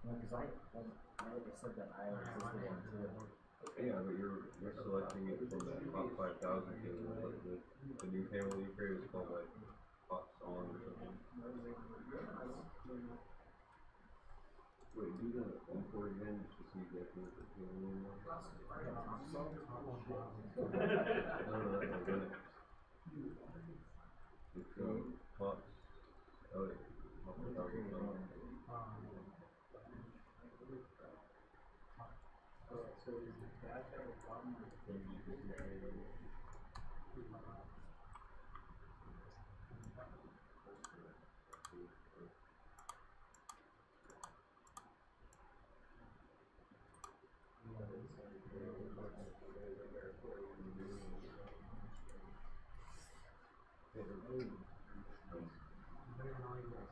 No, because I said that I existed one too. Yeah, but you're selecting it from that top 5,000 cable. Like the new cable you created is called like Fox On or something. Wait, do the import again just to see exactly what the cable name was. No, that's Linux. It's Fox. Oh, wait. So is that a problem? Better than all you guys.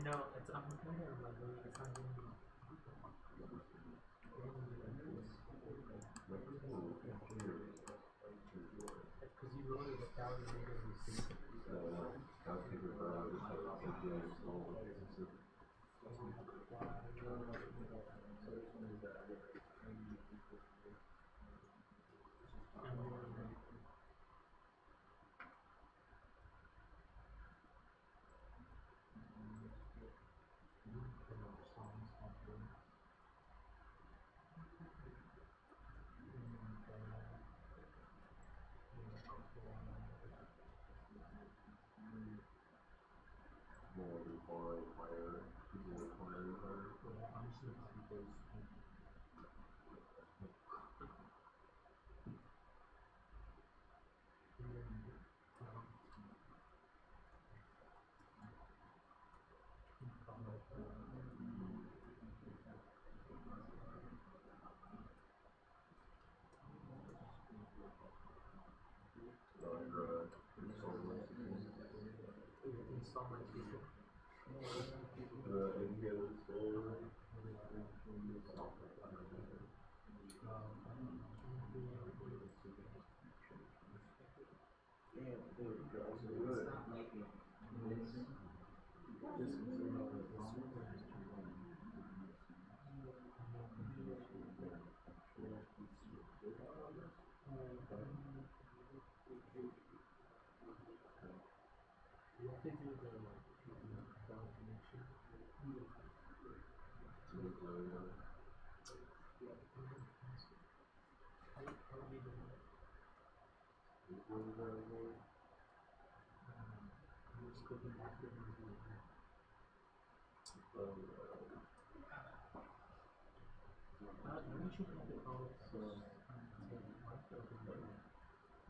I know, it's, I'm looking at my brain, it's not giving me. housekeeper firm just had something installed. More refined, higher, more refined,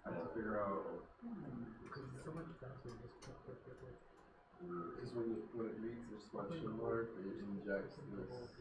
I have to figure out. Because when it reads this question mark, it injects this.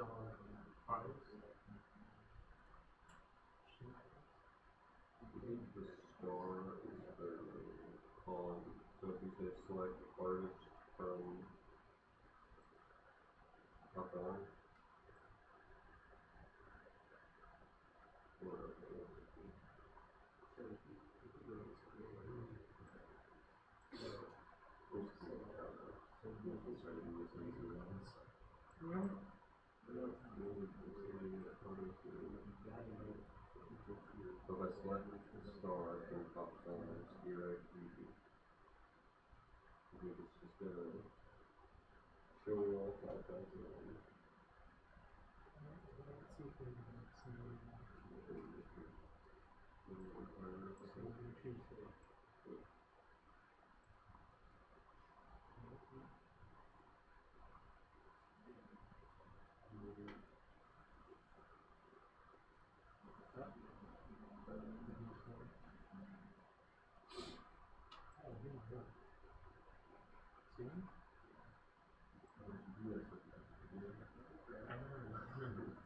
star artist. I think the star is the column. So if you say select artist from top down, or so if I select the star from top down, here I can it's just gonna show all five thousand.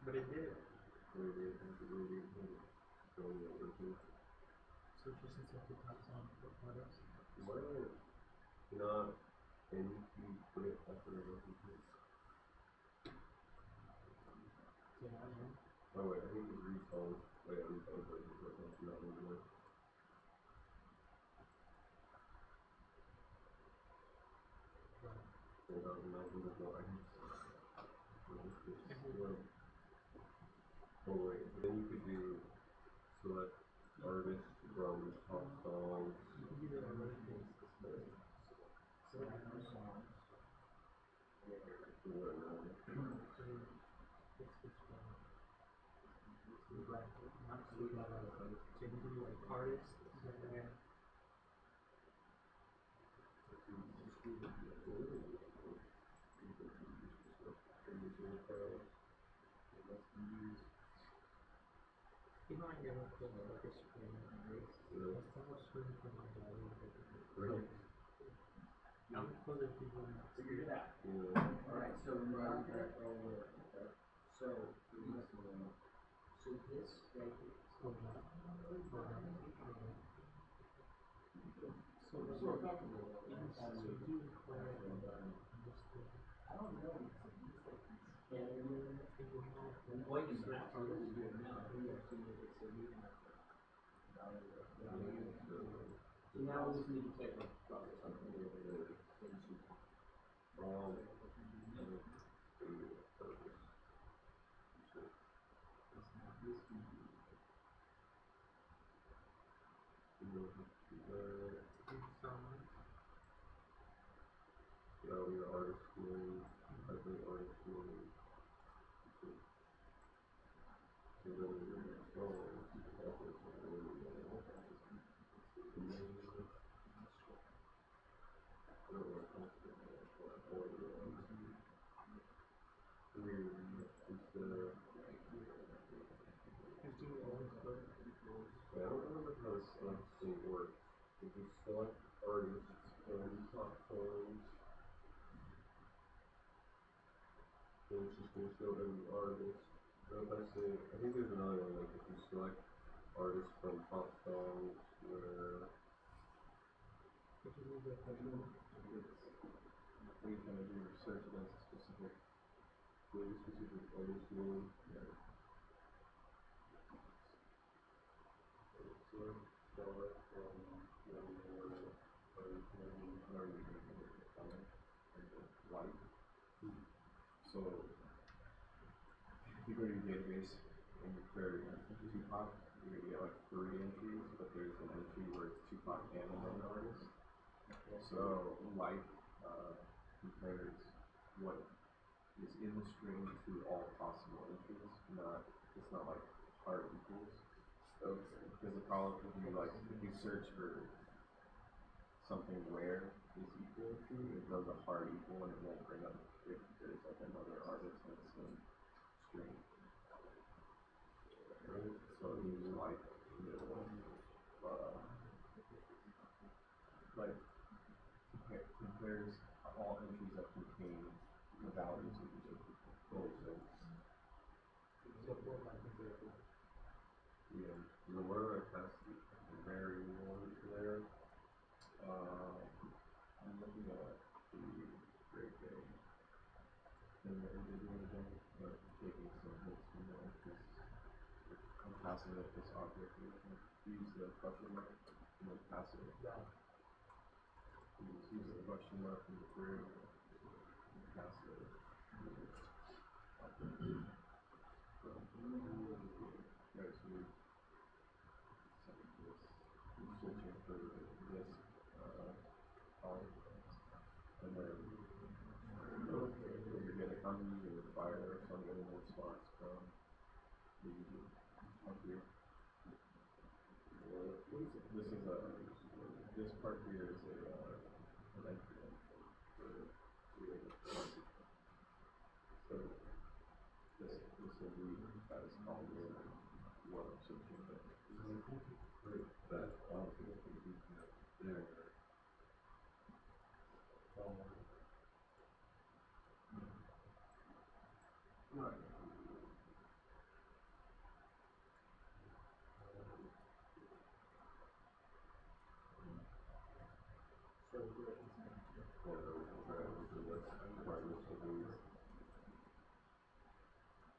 But it did. So So just instead of top song for artists. why not NP put it after the references? Oh wait, I think it's retone. Wait, retone versus reference, not anymore. There's no items. Oh wait, then you could do select artist from top songs. You can do that already. So you can do like artists and then you might get a close like a screen. Let's have a screen for my gallery. Really? I'm close if people want to figure it out. Alright, so we're on that over. So this right here. So do require I don't know. What you have to do now, we actually make it so we have. So now we just need to take like something your artist name, I think artist name. So then I don't remember how the select thing works. If you select artists from top songs, then it's just going to show every artist. So if I say, I think there's another one, like if you select artists from top songs, where we kind of do search against a specific artist name. So, if you go to your database and you query Tupac, you're going to get like 3 entries, but there's an entry where it's Tupac and another artist. So, Life compares what is in the string to all possible entries. It's not like hard equals. So, because the problem if you search for something where is equal to, it does a hard equal and it won't bring up if there's like another artist in the same string. Right? So it means like compares all entries that contain the values of each of those things. this object, use the question mark and then pass it. You just use the question mark in the query and pass it. Right, so we searching for this column, and then you're getting unusual fire, so I'm getting a response from the user up here. This is this part here is an entry for creating a message. So this will read as column what I'm searching for. That there. Right.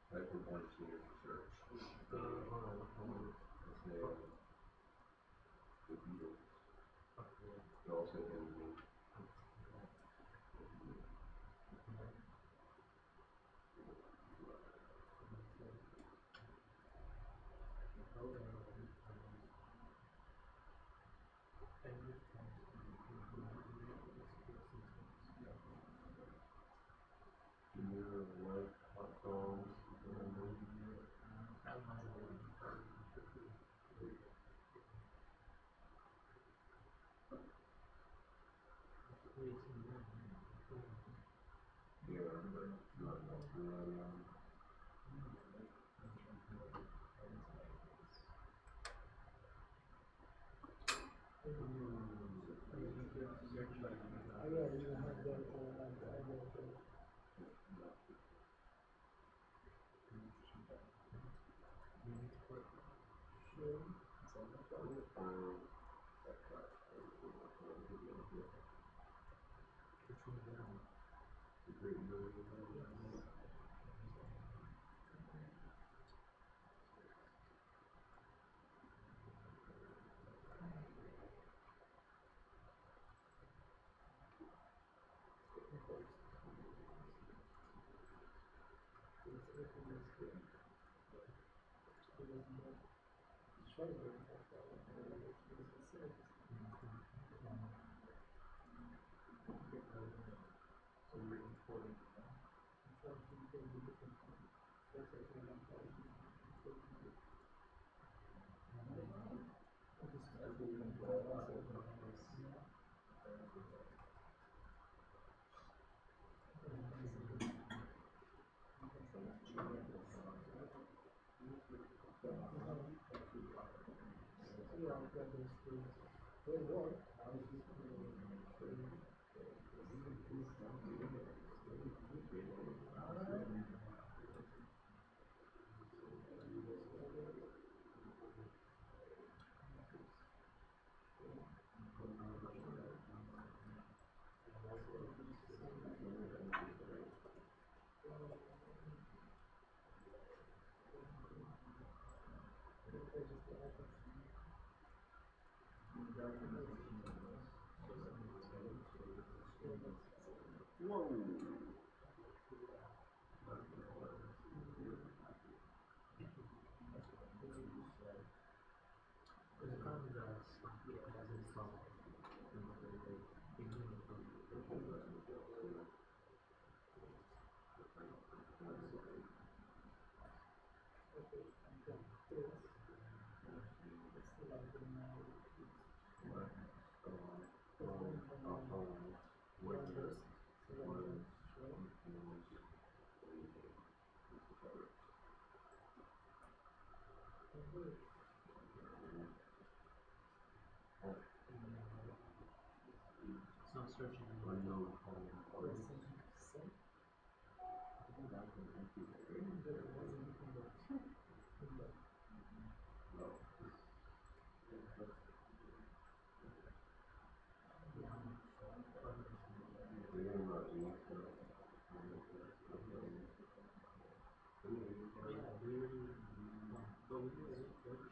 Type of one here search. His name, the Beatles. It also in the hot dogs, So I'm searching. Yeah, we already, but we already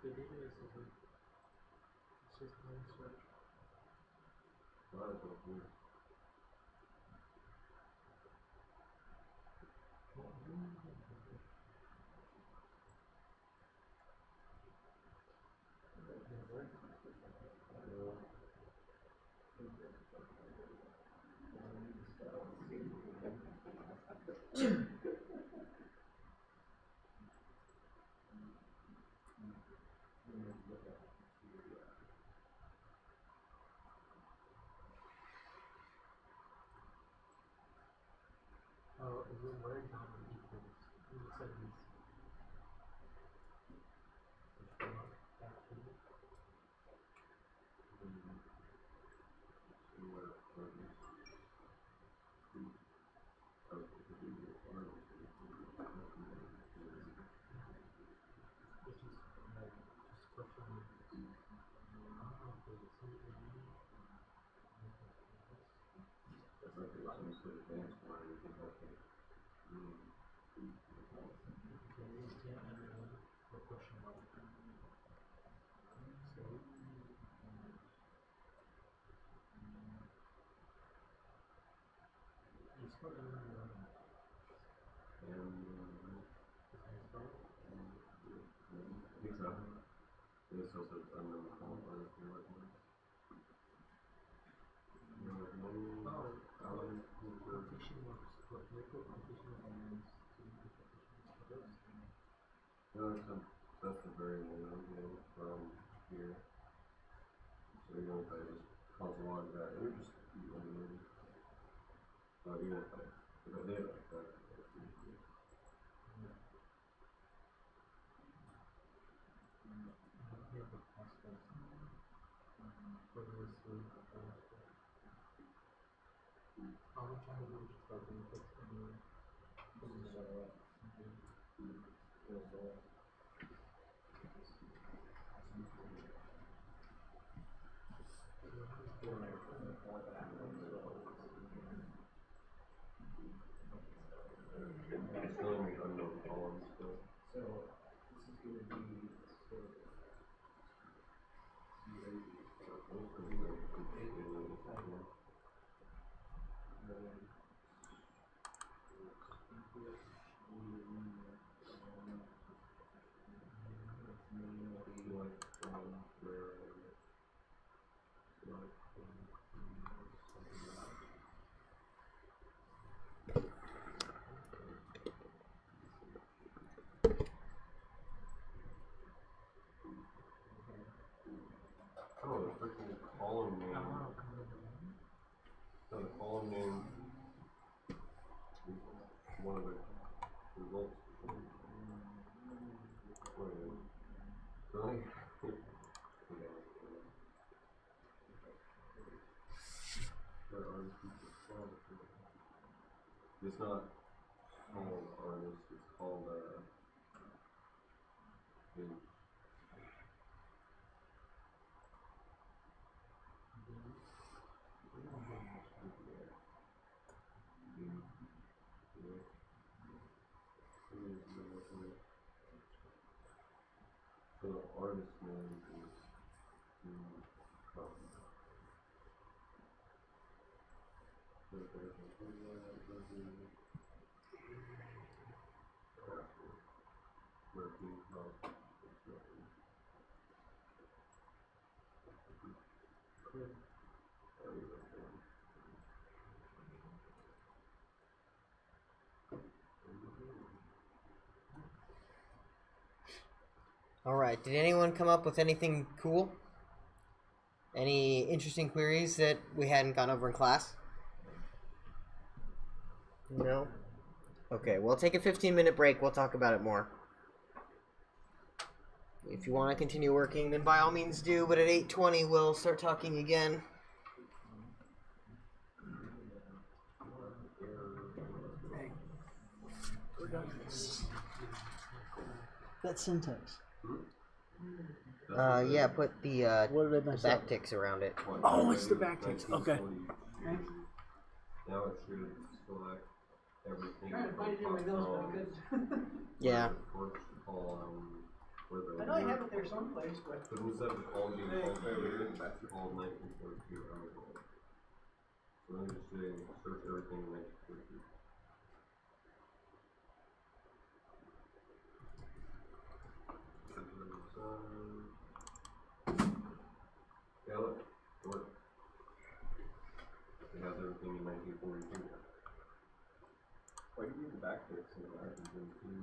The database is like, it's just one search. Well, that's what we're- Oh, is it word document equals? In the settings. That's like there's some sort of advanced one, we can help it. I think so. This also unknown column, or if you're looking at. No, that's the variable that I'm getting from here. So even if I just console log that, it would just be eliminated. Even if I did like that, it's easy. It's still in the unknown column still. So, this is gonna be, Oh, the freaking column name. So the column name is one of the results. Really? It's not called artist, it's called page. So the artist name is Alright, did anyone come up with anything cool? Any interesting queries that we hadn't gone over in class? No? Okay, we'll take a 15-minute break. We'll talk about it more. If you want to continue working, then by all means do, but at 8:20 we'll start talking again. That syntax. Yeah, put the What did I mess up? backticks around it. Oh, it's the backticks. Okay. Now it should select everything. Trying to find it in my notes, but I couldn't. Yeah. First column, for the I know I year. have it there someplace, but But instead of the column being called failure, that's called 1942 article. So let me just say, search everything in 1942. Yeah, look, it works. It has everything in 1942. Why do you need the backticks in the 1942?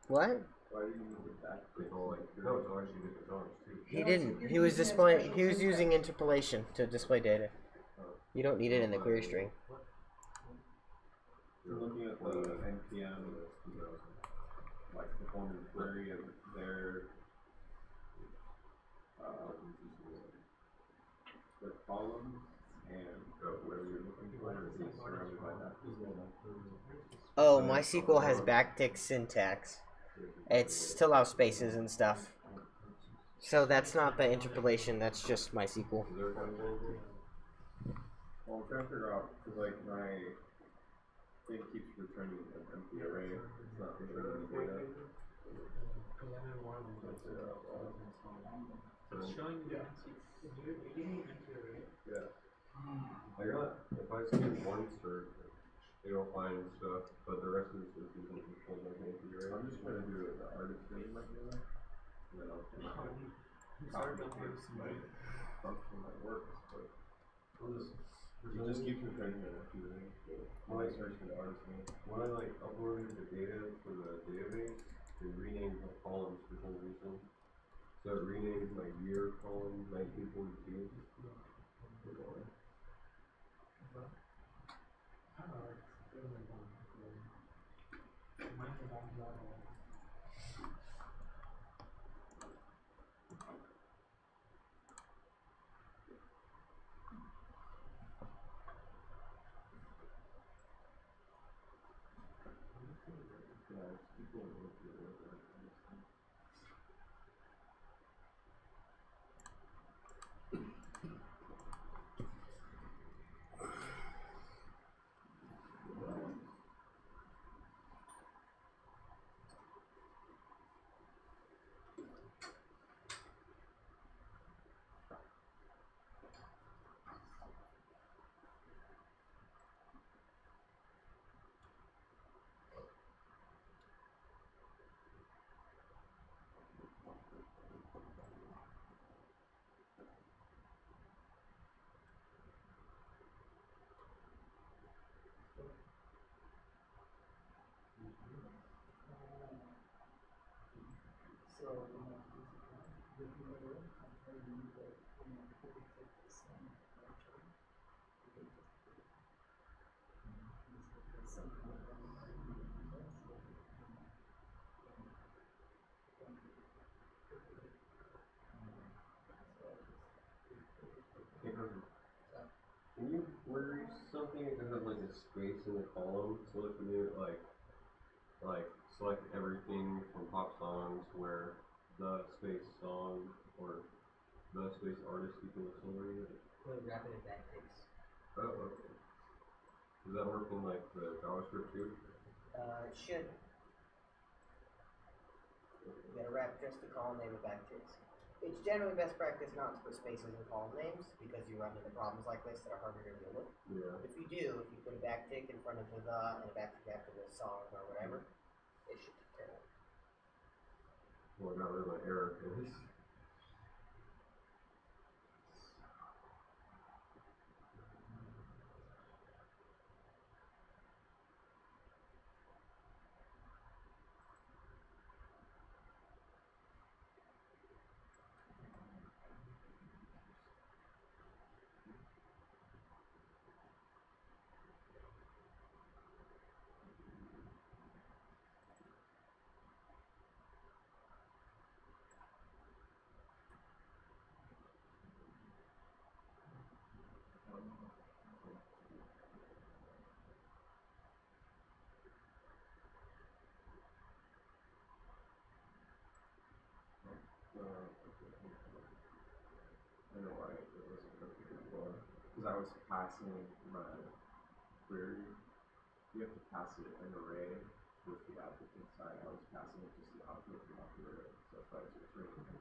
What? Why do you need the backticks? Oh, like, no, it's actually the guitars too. He didn't. He was displaying. He was using interpolation to display data. You don't need it in the query string. You're looking at the NPM, like performing query of their columns and whatever you're looking for is surrounded by that. Oh, MySQL has backtick syntax. It's to allow spaces and stuff. So that's not the interpolation. That's just MySQL. Is there kind of anything? Well, I'm trying to figure out, because like my thing keeps returning an empty array. It's not returning the data. It's showing you you're getting an empty array. Yeah. I got, if I see one search, it'll find stuff, but the rest of the stuff isn't controlled like an empty array. I'm just going to do it the artist name right now. And then I'll copy it to my function that works, but it just keeps returning an empty array. When I search for the artist name, when I like uploaded the data for the database, it renamed the columns for some reason. So it renamed my year column 1942. Can you query something that has like a space in the column? So if you like select everything from pop songs where the space song or the space artist equals summary. Rapid and backticks. Oh, okay. Does that work in like the JavaScript too? It should. You gotta wrap just the column name with backticks. It's generally best practice not to put spaces in column names because you run into problems like this that are harder to deal with. Yeah. If you do, if you put a backtick in front of the and a backtick after the song or whatever, it should take care of it. Well, I got rid of my error case. I know why it wasn't perfect before. Because I was passing my query. You have to pass it an array with the applicant side, I was passing it just the output from out the array. So if I was just reading it,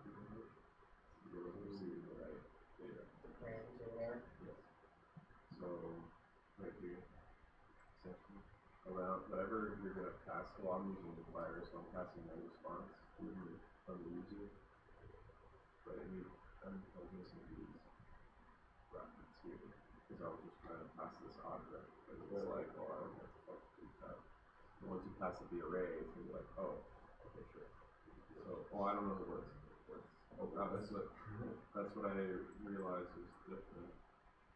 you were receiving the right data. Range or whatever. Yes. So, right here, section around whatever you're gonna pass. Well, I'm using the divider, so I'm passing my response from the user. But I'm missing these brackets here because I was just trying to pass this object. But it's like, well, I don't know what the fuck to do with that. And once you pass it the array, it's gonna be like, oh, okay, sure. So, I don't know what's oh, God, that's what I realized is different.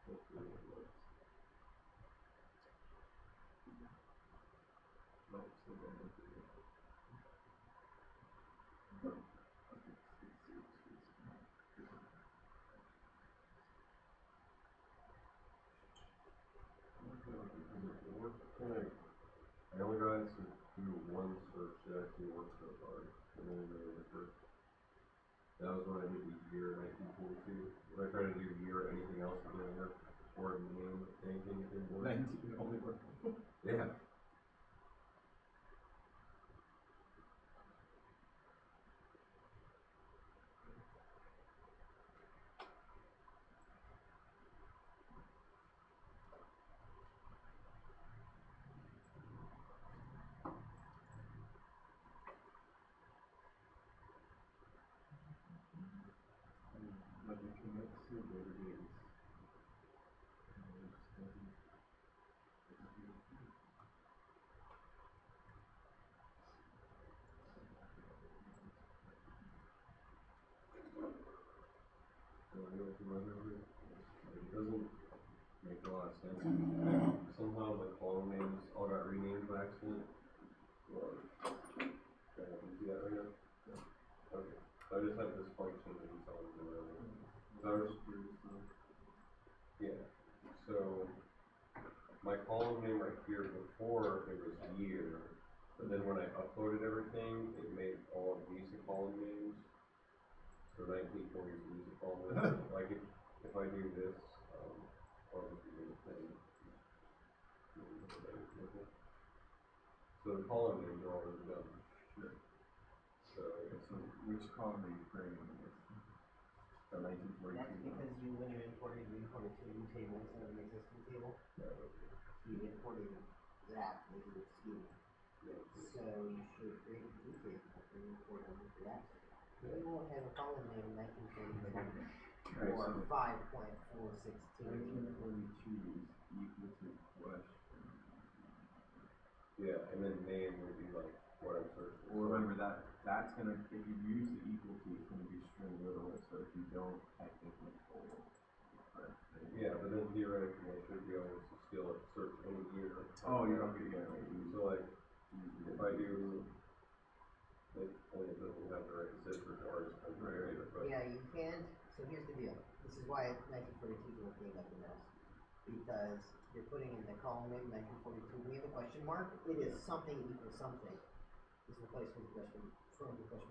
Hopefully it works. Nope, still don't look at it. I only got to do one search that actually worked so far. And then that was when I did the year 1942. If I try to do year or anything else, it didn't work. Or name, anything, it didn't work. 19 only worked. Yeah. But you can make see what it is. It doesn't make a lot of sense. Somehow the column names all got renamed by accident. Can you see that right now? Yeah. Okay. So I just have this function that he's telling me whatever. So I was yeah. So my column name right here before it was year, but then when I uploaded everything, it made all of these the column names. So 1940 is the column name. Like if I do this, I'll just do the thing. So the column names are already done. Sure. So which column are you creating with? The 1942. That's because when you imported, you imported to a new table instead of an existing table. Yeah, okay. You imported that into the schema. Yeah. So you should create a new table and import it into that. You won't have a column name 1942 Right, or so 5.462. 1942 is equal to question. Yeah, and then name would be like what I'm searching. Well, remember that's gonna, if you use the equal to, it's gonna be string literal, so if you don't technically pull it. Right. Yeah, but then theoretically I should be able to still search any year. Oh, you're okay, yeah. So like, if I do, and it doesn't have the right citrus or it's right, but Yeah, you can. So here's the deal. This is why 1942 is working like a mess. Because you're putting in the column name 1942. We have a question mark. It is something equals something. Is replaced with the question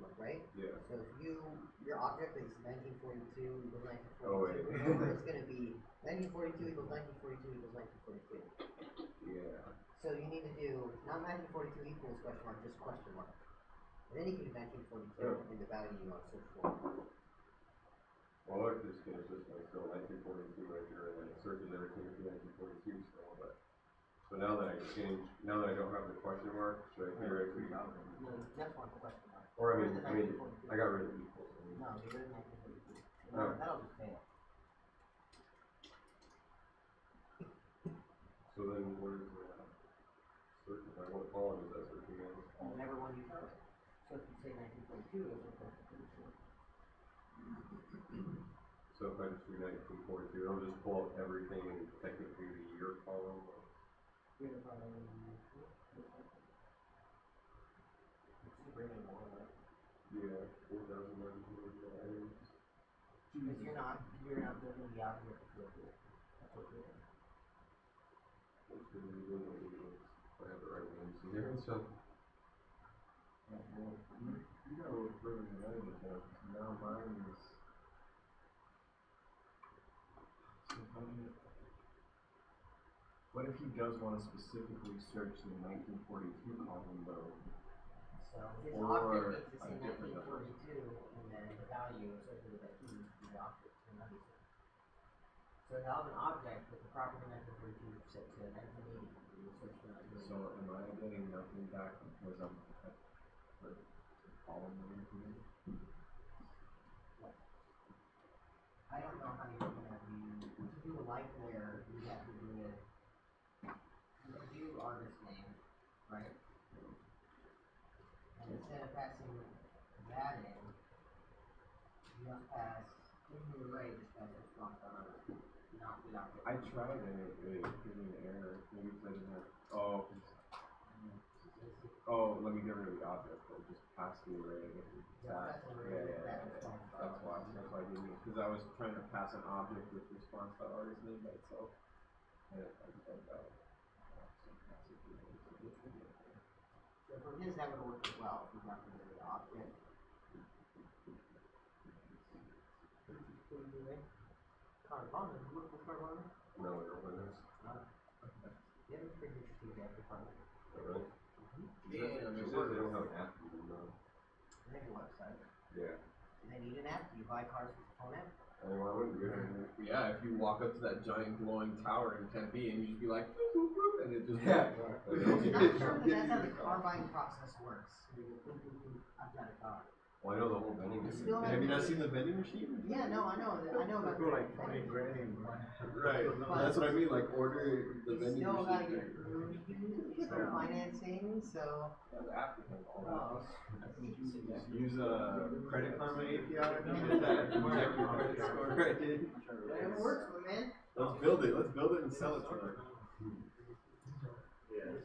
mark, right? yeah. So if your object is 1942 equals 1942, Oh, wait. remember it's going to be 1942 equals 1942 equals 1942. Yeah. So you need to do not 1942 equals question mark, just question mark. And then you can do 1942 in the value you want to search for. Well, I like this case, just like so 1942 right here, and then it searches everything for 1942 still, but now that I don't have the question mark, should I theoretically? No, you just want the question mark. Or I got rid of equals. No, get rid of 1942. Oh. That'll just fail. So then what is the search? What column is that searching in? Whenever one you start. So if you say 1942, it'll search 1942. So if I just do 1942, it'll just pull up everything in technically the year column. Bring it along, right? Yeah, 4,149. Because you're not building the object with it. That's what you're doing. I have the right names here, so. You got a little further than I did, now mine is. What if he does want to specifically search the 1942 column though? So his Or object a needs to say different 1942, and then the value associated with that key needs to be the object. So he'll have an object with the property 1942 set to 1980. So am I getting nothing back because I'm at the column number? I don't know how you're gonna do a like where you have to do it. You can do artist name, right? And instead of passing that in, you must pass in the array just pass a strong not the object. I tried and it gave me an error. Maybe because I didn't have. Oh, let me get rid of the object. I'll just pass the array. That's why I didn't. Because I was trying to pass an object with response to artist name by itself. And I just like that. So for his, that would work as well. If you got rid of the object. Carvana, you look for Carvana? No, it was. Yeah, it's pretty interesting there for Carvana. Really? Yeah, It says they don't have an app even though. They have a website. Yeah. Do they need an app? Do you buy cars with a phone app? I mean, why wouldn't you? Yeah, if you walk up to that giant glowing tower in Tempe and you just be like, boop, boop, boop, and it just I'm not sure that that's how the car buying process works. I've got a car. Well, I know the whole vending machine. Still Have you not have- seen the vending machine? Yeah, no, I know about Go like the 20 grand. Right. That's what I mean. Like order the You vending still gotta machine. get through some financing, so. Yeah, the app has all Oh. that. Use a Credit Karma API. Get that. Inject your credit score right in. Whatever works for me, man. Let's build it. Let's build it and sell it to them.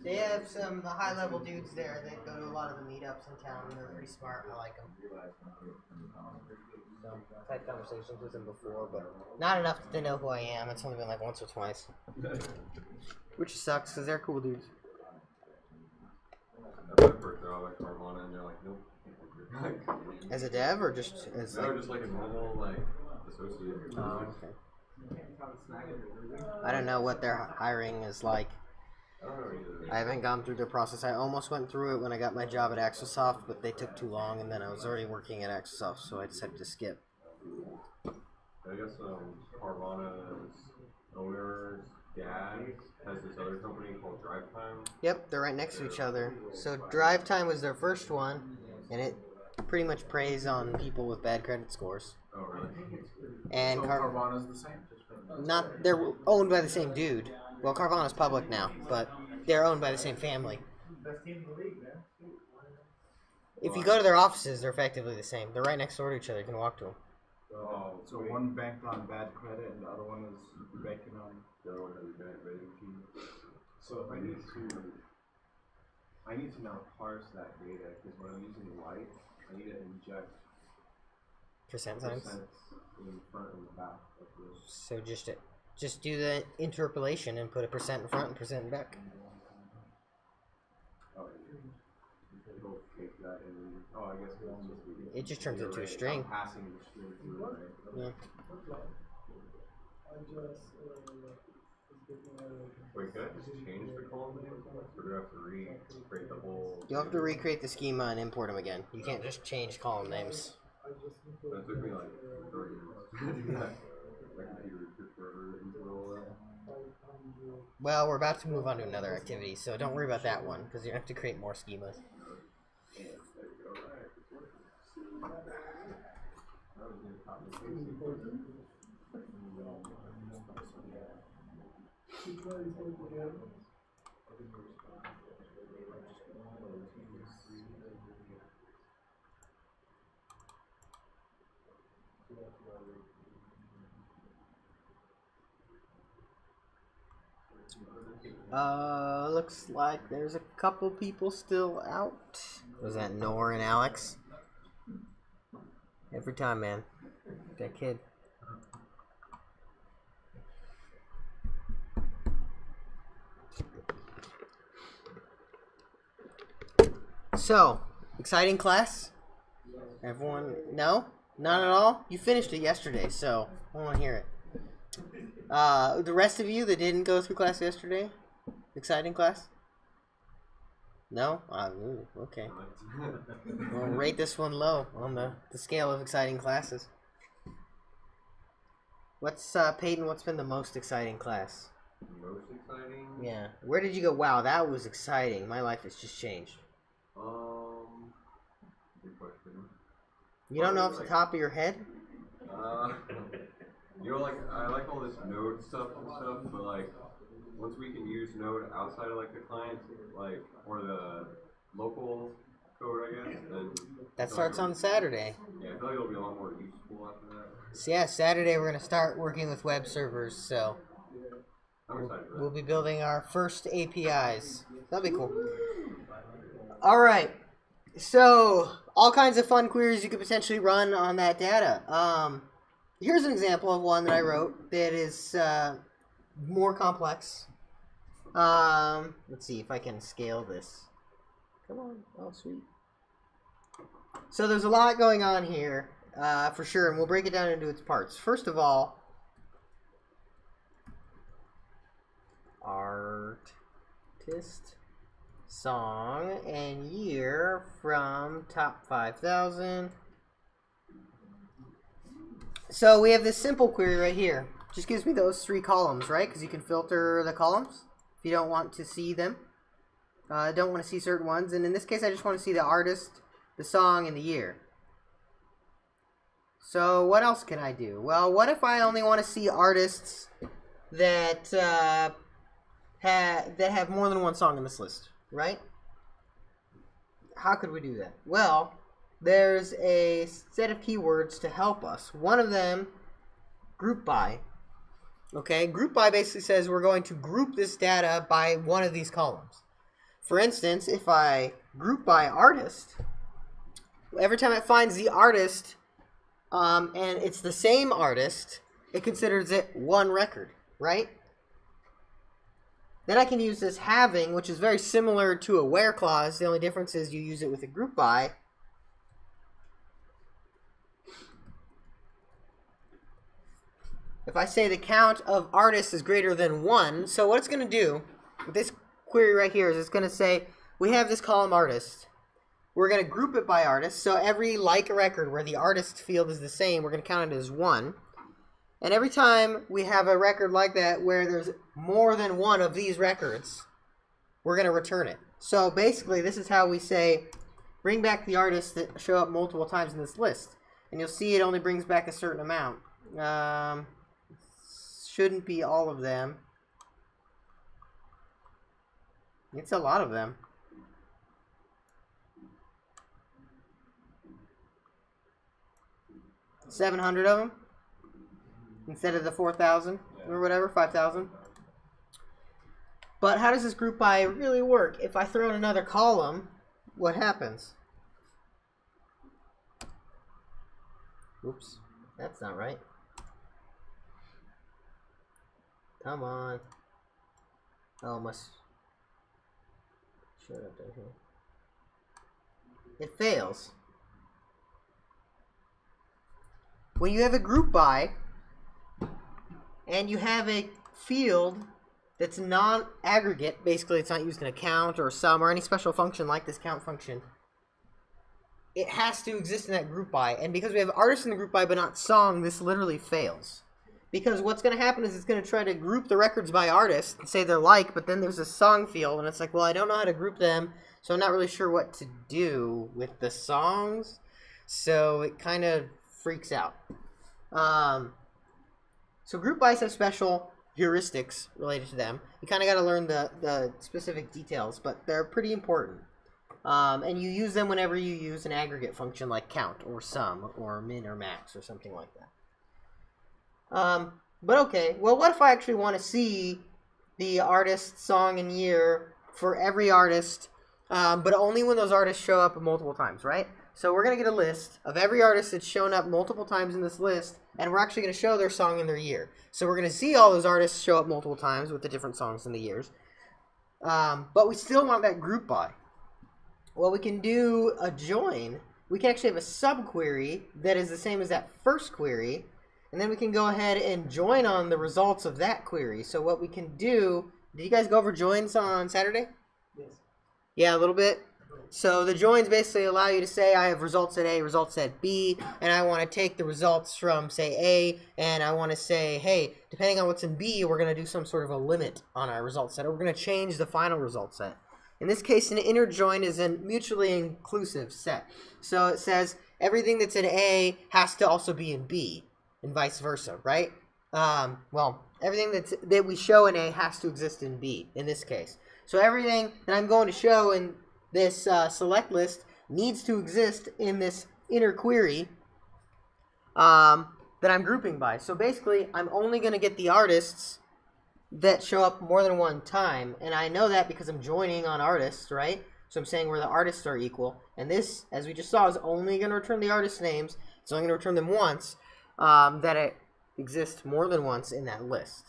They have some high-level dudes there that go to a lot of the meetups in town, and they're pretty smart. I like them. So, I've had conversations with them before, but not enough that they know who I am. It's only been like once or twice. Which sucks, because they're cool dudes. I've heard they're all like Carvana and they're like, nope. As a dev, or just as No, just like a normal, like, associate. Oh, okay. I don't know what their hiring is like. I don't know either. I haven't gone through their process. I almost went through it when I got my job at Axosoft, but they took too long, and then I was already working at Axosoft, so I decided to skip. I guess Carvana's owner's dad has this other company called Drive Time. Yep, they're right next to each other. So Drive Time was their first one, and it pretty much preys on people with bad credit scores. Oh, really? And Carvana's the same. not they're owned by the same dude. Well, Carvana's public now, but they're owned by the same family. Best team in the league, man. If you go to their offices, they're effectively the same. They're right next door to each other. You can walk to them. Oh, So one banked on bad credit and the other one is banking on. the other one has a giant rating team. So I need to now parse that data because when I'm using light, I need to inject Percent signs. percents in front and back of this. So just do the interpolation and put a percent in front and percent in back. Oh, go take that and oh, I guess it's just It just turns you're into a right, string. I'm passing the string through, right? Yeah. I just Wait, can I just change the column name? Or do I have to recreate the whole? You'll have to recreate the schema and import them again. You can't just change column names. That took me like 30 minutes to do that. My computer took forever to roll that. Well, we're about to move on to another activity, so don't worry about that one, because you're going to have to create more schemas. There you go, right. That was gonna copy and paste. Looks like there's a couple people still out. Was that Nor and Alex? Every time, man. That kid. So, exciting class? Everyone, no? Not at all? You finished it yesterday, so I want to hear it. The rest of you that didn't go through class yesterday, exciting class? No? Ooh, okay. We'll rate this one low on the scale of exciting classes. What's, Peyton, what's been the most exciting class? Most exciting? Yeah. Where did you go? Wow, that was exciting. My life has just changed. Good question. You don't know off the top of your head? You know, like, I like all this Node stuff and stuff, but like, once we can use Node outside of like the client, like, or the local code, I guess, then... That starts on Saturday. Yeah, I feel like it'll be a lot more useful after that. So yeah, Saturday we're going to start working with web servers, so... I'm excited for that. We'll be building our first APIs. That'll be cool. Alright. So, all kinds of fun queries you could potentially run on that data. Here's an example of one that I wrote that is more complex. Let's see if I can scale this. Come on. Oh, sweet. So there's a lot going on here, for sure, and we'll break it down into its parts. First of all, artist, song, and year from top 5,000. So we have this simple query right here. Just gives me those 3 columns, right? Because you can filter the columns if you don't want to see them. Don't want to see certain ones. And in this case, I just want to see the artist, the song, and the year. So what else can I do? Well, what if I only want to see artists that have more than one song in this list, right? How could we do that? Well, there's a set of keywords to help us. One of them, group by. Okay, group by basically says we're going to group this data by one of these columns. For instance, if I group by artist, every time it finds the artist and it's the same artist, it considers it one record, right? Then I can use this having, which is very similar to a where clause. The only difference is you use it with a group by. If I say the count of artists is greater than 1, so what it's going to do with this query right here is it's going to say, we have this column artist. We're going to group it by artist. So every like record where the artist field is the same, we're going to count it as 1. And every time we have a record like that where there's more than one of these records, we're going to return it. So basically, this is how we say, bring back the artists that show up multiple times in this list. And you'll see it only brings back a certain amount. Shouldn't be all of them. It's a lot of them. 700 of them instead of the 4,000 or whatever, 5,000. But how does this group by really work? If I throw in another column, what happens? Oops, that's not right. Come on. Oh, must show it up there here. It fails. When you have a group by and you have a field that's non-aggregate, basically it's not used in a count or a sum or any special function like this count function, it has to exist in that group by. And because we have artists in the group by but not song, this literally fails. Because what's going to happen is it's going to try to group the records by artist and say they're like, but then there's a song field, and it's like, well, I don't know how to group them, so I'm not really sure what to do with the songs. So it kind of freaks out. So group bys have special heuristics related to them. You kind of got to learn the specific details, but they're pretty important. And you use them whenever you use an aggregate function like count or sum or min or max or something like that. But okay, well, what if I actually want to see the artist, song, and year for every artist, but only when those artists show up multiple times, right? So we're going to get a list of every artist that's shown up multiple times in this list, and we're actually going to show their song and their year. So we're going to see all those artists show up multiple times with the different songs and the years. But we still want that group by. Well, we can do a join. We can actually have a subquery that is the same as that first query, and then we can go ahead and join on the results of that query. So what we can do Did you guys go over joins on Saturday? Yes. Yeah, a little bit. So the joins basically allow you to say I have results at A, results at B, and I want to take the results from, say, A, and I want to say, hey, depending on what's in B, we're going to do some sort of a limit on our result set, or we're going to change the final result set. In this case, an inner join is a mutually inclusive set. So it says everything that's in A has to also be in B, and vice versa, right? Well, everything that we show in A has to exist in B, in this case. So everything that I'm going to show in this select list needs to exist in this inner query that I'm grouping by. So basically, I'm only going to get the artists that show up more than one time, and I know that because I'm joining on artists, right? So I'm saying where the artists are equal, and this, as we just saw, is only going to return the artist names. It's only going to return them once, that it exists more than once in that list.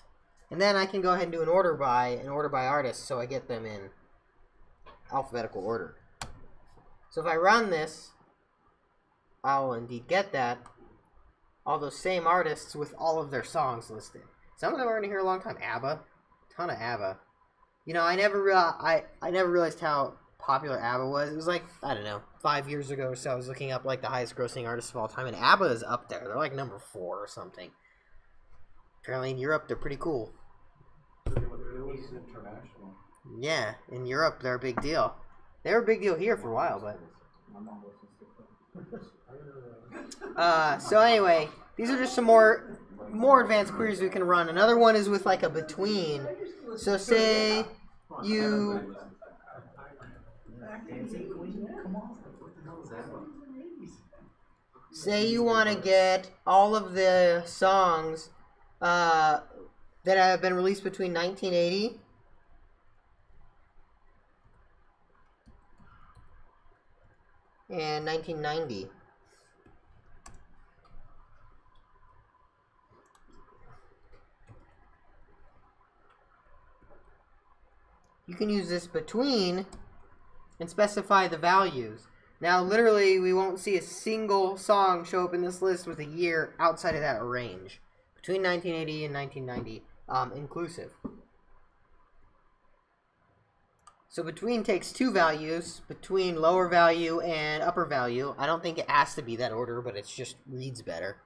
And then I can go ahead and do an order by artist, so I get them in alphabetical order. So if I run this, I'll indeed get that, all those same artists with all of their songs listed. Some of them are in here a long time. ABBA, ton of ABBA. You know, I never realized how popular ABBA was. It was like, I don't know, 5 years ago or so. I was looking up like the highest grossing artists of all time, and ABBA is up there. They're like number 4 or something. Apparently in Europe, they're pretty cool. It was international. Yeah, in Europe, they're a big deal. They were a big deal here for a while, but... so anyway, these are just some more advanced queries we can run. Another one is with like a between. So say you... Say you want to get all of the songs that have been released between 1980 and 1990. You can use this between and specify the values. Now, literally, we won't see a single song show up in this list with a year outside of that range. Between 1980 and 1990, inclusive. So between takes 2 values, between lower value and upper value. I don't think it has to be that order, but it just reads better.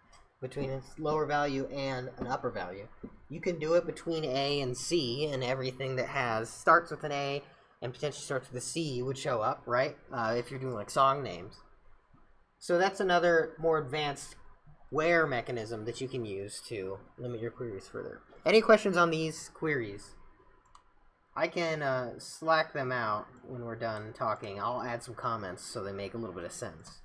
Between its lower value and an upper value. You can do it between A and C, and everything that starts with an A and potentially starts with a C would show up, right? If you're doing like song names. So that's another more advanced where mechanism that you can use to limit your queries further. Any questions on these queries? I can Slack them out when we're done talking. I'll add some comments so they make a little bit of sense.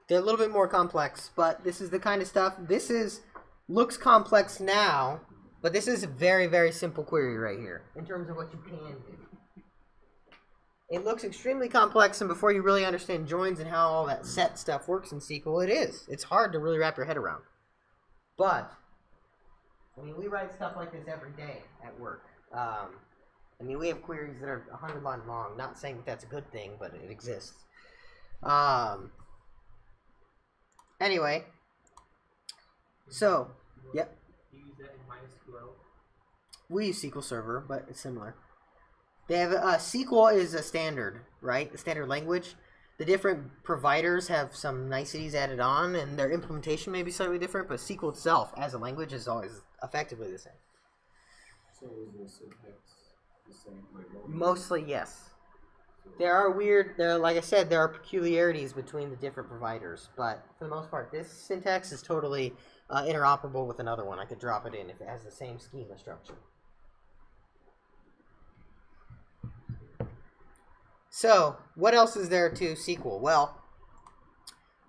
They're a little bit more complex, but this is the kind of stuff. Looks complex now, but this is a very, very simple query right here in terms of what you can do. It looks extremely complex, and before you really understand joins and how all that set stuff works in SQL, it is. It's hard to really wrap your head around. But, I mean, we write stuff like this every day at work. I mean, we have queries that are 100 lines long. Not saying that that's a good thing, but it exists. Anyway, so, yep. You use that in MySQL? We use SQL Server, but it's similar. They have SQL is a standard, right? The standard language. The different providers have some niceties added on, and their implementation may be slightly different, but SQL itself, as a language, is always effectively the same. So is the syntax the same? Mostly, yes. There are like I said, there are peculiarities between the different providers, but for the most part, this syntax is totally interoperable with another one. I could drop it in if it has the same schema structure. So, what else is there to SQL? Well,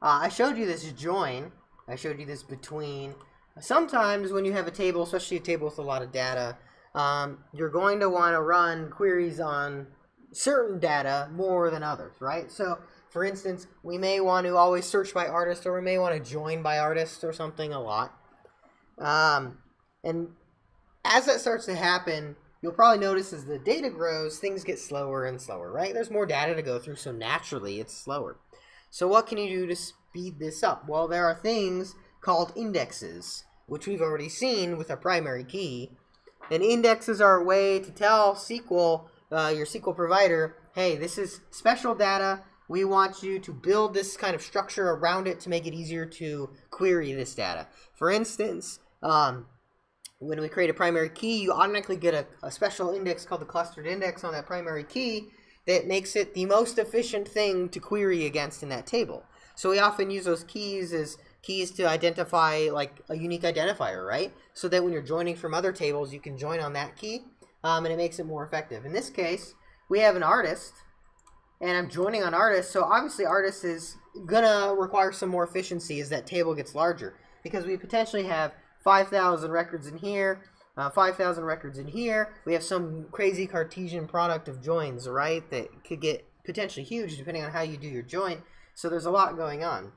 I showed you this join. I showed you this between. Sometimes when you have a table, especially a table with a lot of data, you're going to want to run queries on certain data more than others, right? So, for instance, we may want to always search by artist, or we may want to join by artist or something a lot. And as that starts to happen, you'll probably notice as the data grows, things get slower and slower, right? There's more data to go through, so naturally it's slower. So what can you do to speed this up? Well, there are things called indexes. which we've already seen with our primary key. And indexes are a way to tell SQL, your SQL provider, hey, this is special data. We want you to build this kind of structure around it to make it easier to query this data. For instance, when we create a primary key, you automatically get a special index called the clustered index on that primary key that makes it the most efficient thing to query against in that table. So we often use those keys as keys to identify like a unique identifier, right? So that when you're joining from other tables, you can join on that key, and it makes it more effective. In this case, we have an artist, and I'm joining on artist, so obviously artist is gonna require some more efficiency as that table gets larger, because we potentially have 5,000 records in here, 5,000 records in here. We have some crazy Cartesian product of joins, right, that could get potentially huge depending on how you do your join. So there's a lot going on.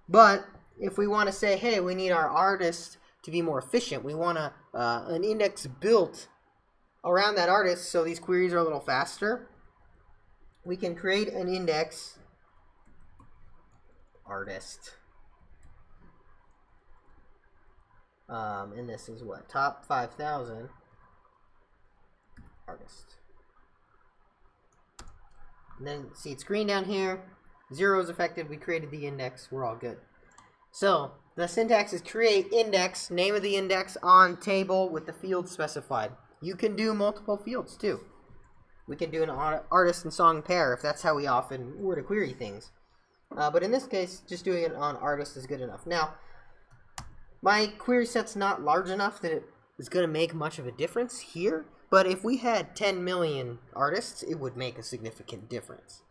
But if we want to say, hey, we need our artist to be more efficient, we want an index built around that artist so these queries are a little faster, we can create an index artist. And this is what? Top 5,000 artist. And then see it's green down here. 0 is affected. We created the index. We're all good. So the syntax is create index, name of the index on table with the field specified. You can do multiple fields too. We can do an artist and song pair if that's how we often were to query things. But in this case, just doing it on artist is good enough. Now, my query set's not large enough that it is going to make much of a difference here. But if we had 10 million artists, it would make a significant difference.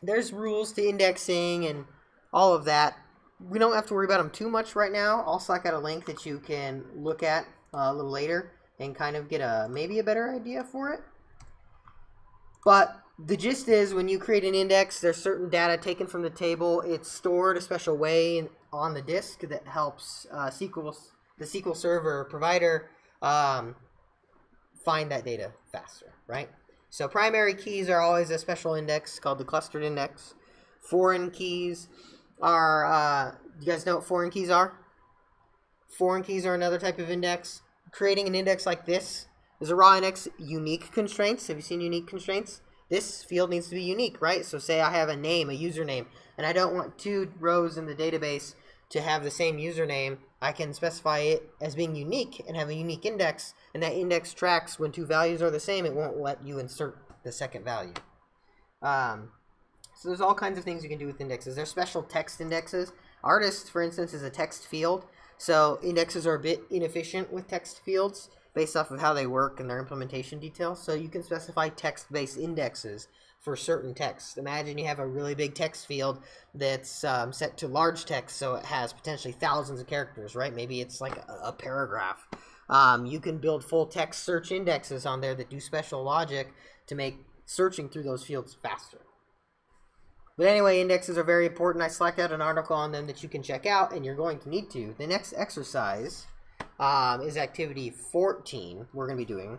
There's rules to indexing and all of that. We don't have to worry about them too much right now. I'll slack out a link that you can look at a little later and kind of get maybe a better idea for it. But the gist is when you create an index, there's certain data taken from the table. It's stored a special way on the disk that helps the SQL Server provider find that data faster, right? So primary keys are always a special index called the clustered index. Foreign keys are, you guys know what foreign keys are? Foreign keys are another type of index. Creating an index like this is a raw index. Unique constraints. Have you seen unique constraints? This field needs to be unique, right? So say I have a name, a username, and I don't want 2 rows in the database to have the same username. I can specify it as being unique and have a unique index, and that index tracks when 2 values are the same. It won't let you insert the second value. So there's all kinds of things you can do with indexes. There's special text indexes. Artist, for instance, is a text field. So indexes are a bit inefficient with text fields based off of how they work and their implementation details. So you can specify text-based indexes for certain texts. Imagine you have a really big text field that's set to large text, so it has potentially thousands of characters, right? Maybe it's like a paragraph. You can build full text search indexes on there that do special logic to make searching through those fields faster. But anyway, indexes are very important. I slacked out an article on them that you can check out, and you're going to need to. The next exercise is activity 14 we're going to be doing.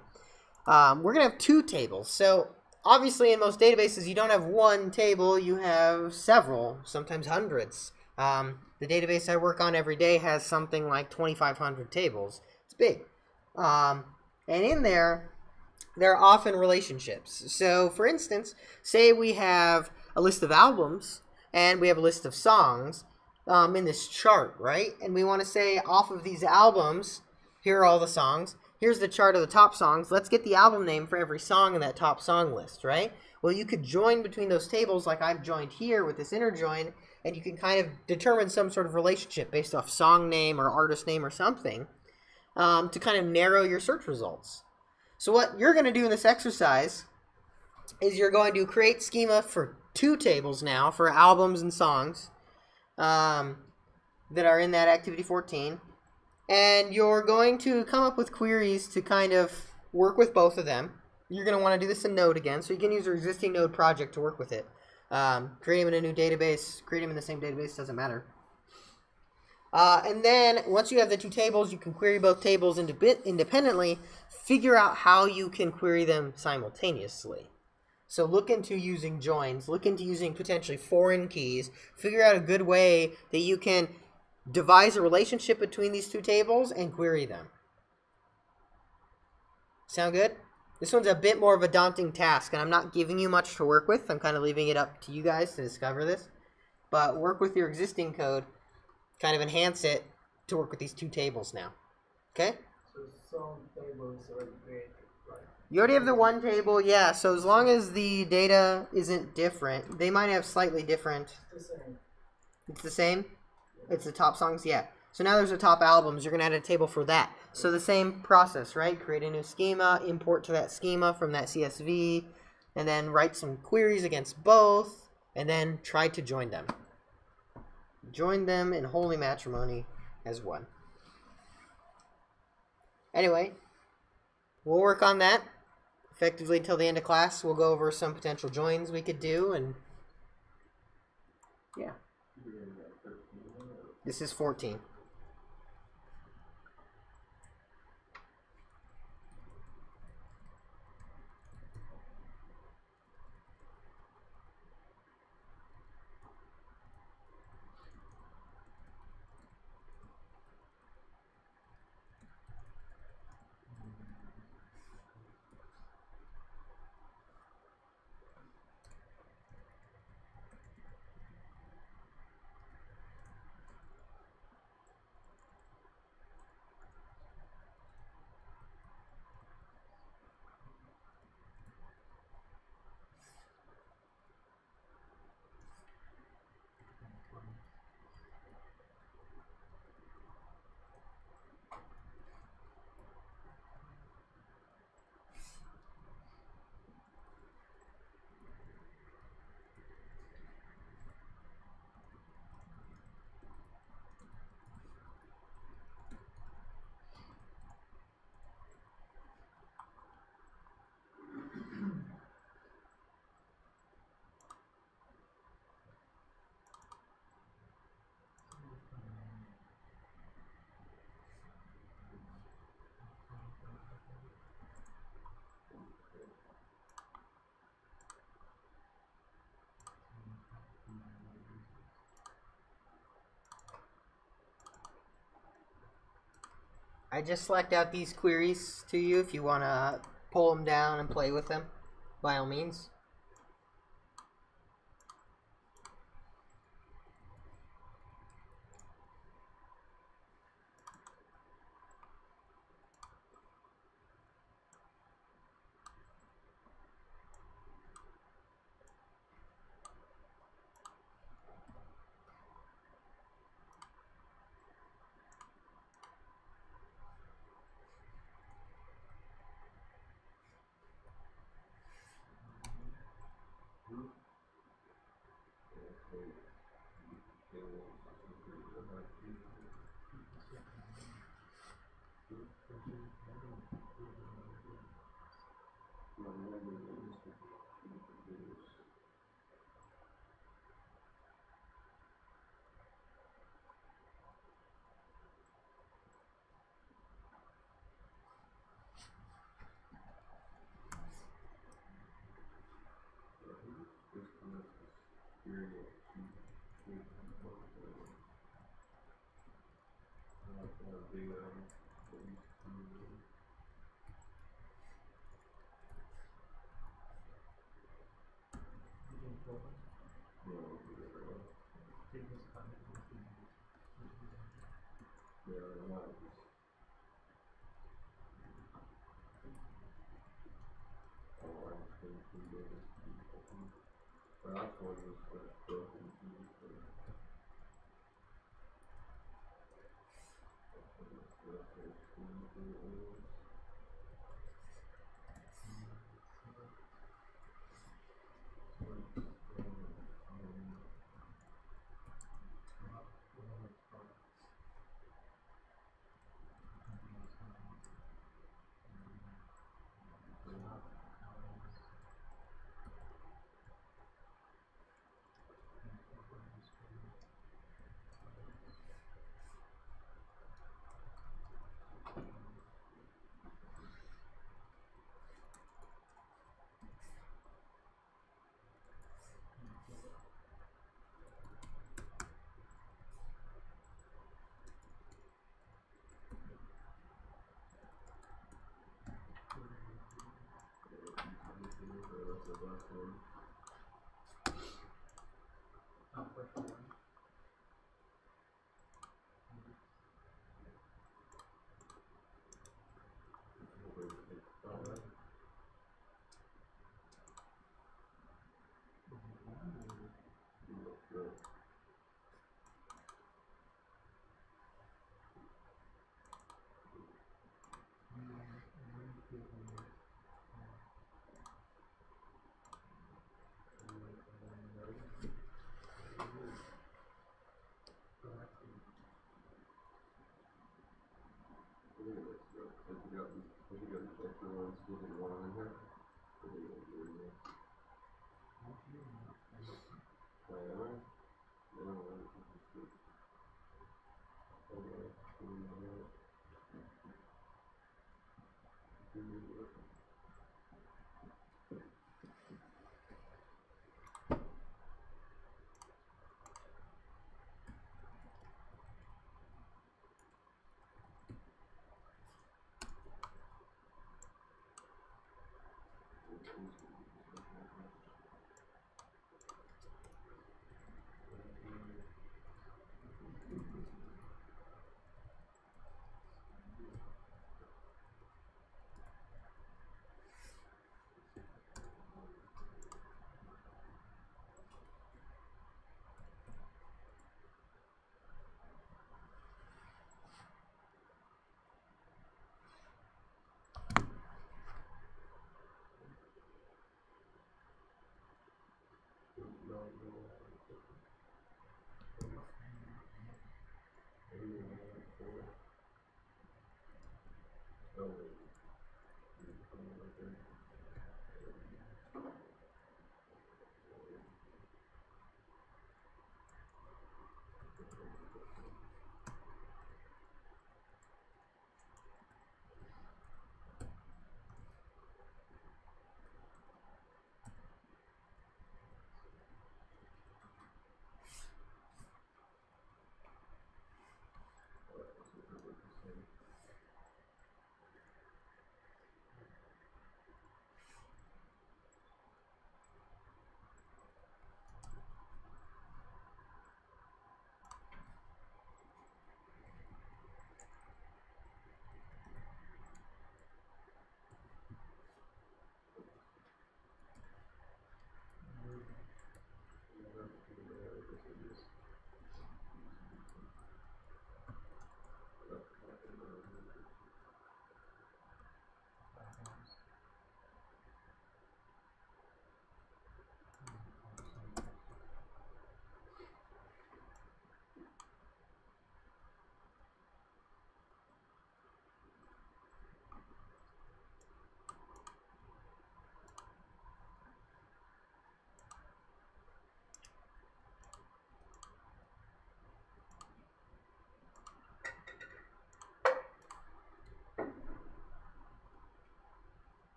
We're going to have 2 tables. So obviously in most databases you don't have 1 table, you have several, sometimes hundreds. The database I work on every day has something like 2,500 tables. It's big. And in there are often relationships. So for instance, say we have a list of albums and we have a list of songs in this chart, right? And we want to say off of these albums, here are all the songs. Here's the chart of the top songs. Let's get the album name for every song in that top song list, right? Well, you could join between those tables like I've joined here with this inner join, and you can kind of determine some sort of relationship based off song name or artist name or something to kind of narrow your search results. So what you're going to do in this exercise is you're going to create schema for 2 tables now for albums and songs that are in that activity 14. And you're going to come up with queries to kind of work with both of them. You're going to want to do this in Node again, so you can use your existing Node project to work with it. Create them in a new database, create them in the same database, doesn't matter. And then once you have the 2 tables, you can query both tables independently. Figure out how you can query them simultaneously. So look into using joins, look into using potentially foreign keys, figure out a good way that you can devise a relationship between these two tables, and query them. Sound good? This one's a bit more of a daunting task, and I'm not giving you much to work with. I'm kind of leaving it up to you guys to discover this. But work with your existing code, kind of enhance it to work with these two tables now. Okay? So some tables already created, right? You already have the one table, yeah. So as long as the data isn't different, they might have slightly different. It's the same. It's the same? It's the top songs, yeah. So now there's the top albums. You're going to add a table for that. So the same process, right? Create a new schema, import to that schema from that CSV, and then write some queries against both, and then try to join them. Join them in holy matrimony as one. Anyway, we'll work on that effectively till the end of class. We'll go over some potential joins we could do, and yeah. This is 14. I just select out these queries to you if you want to pull them down and play with them, by all means. think it makes good. If you got these extra ones, you can want them in here. Or do you want to do it? Wait, am I? No,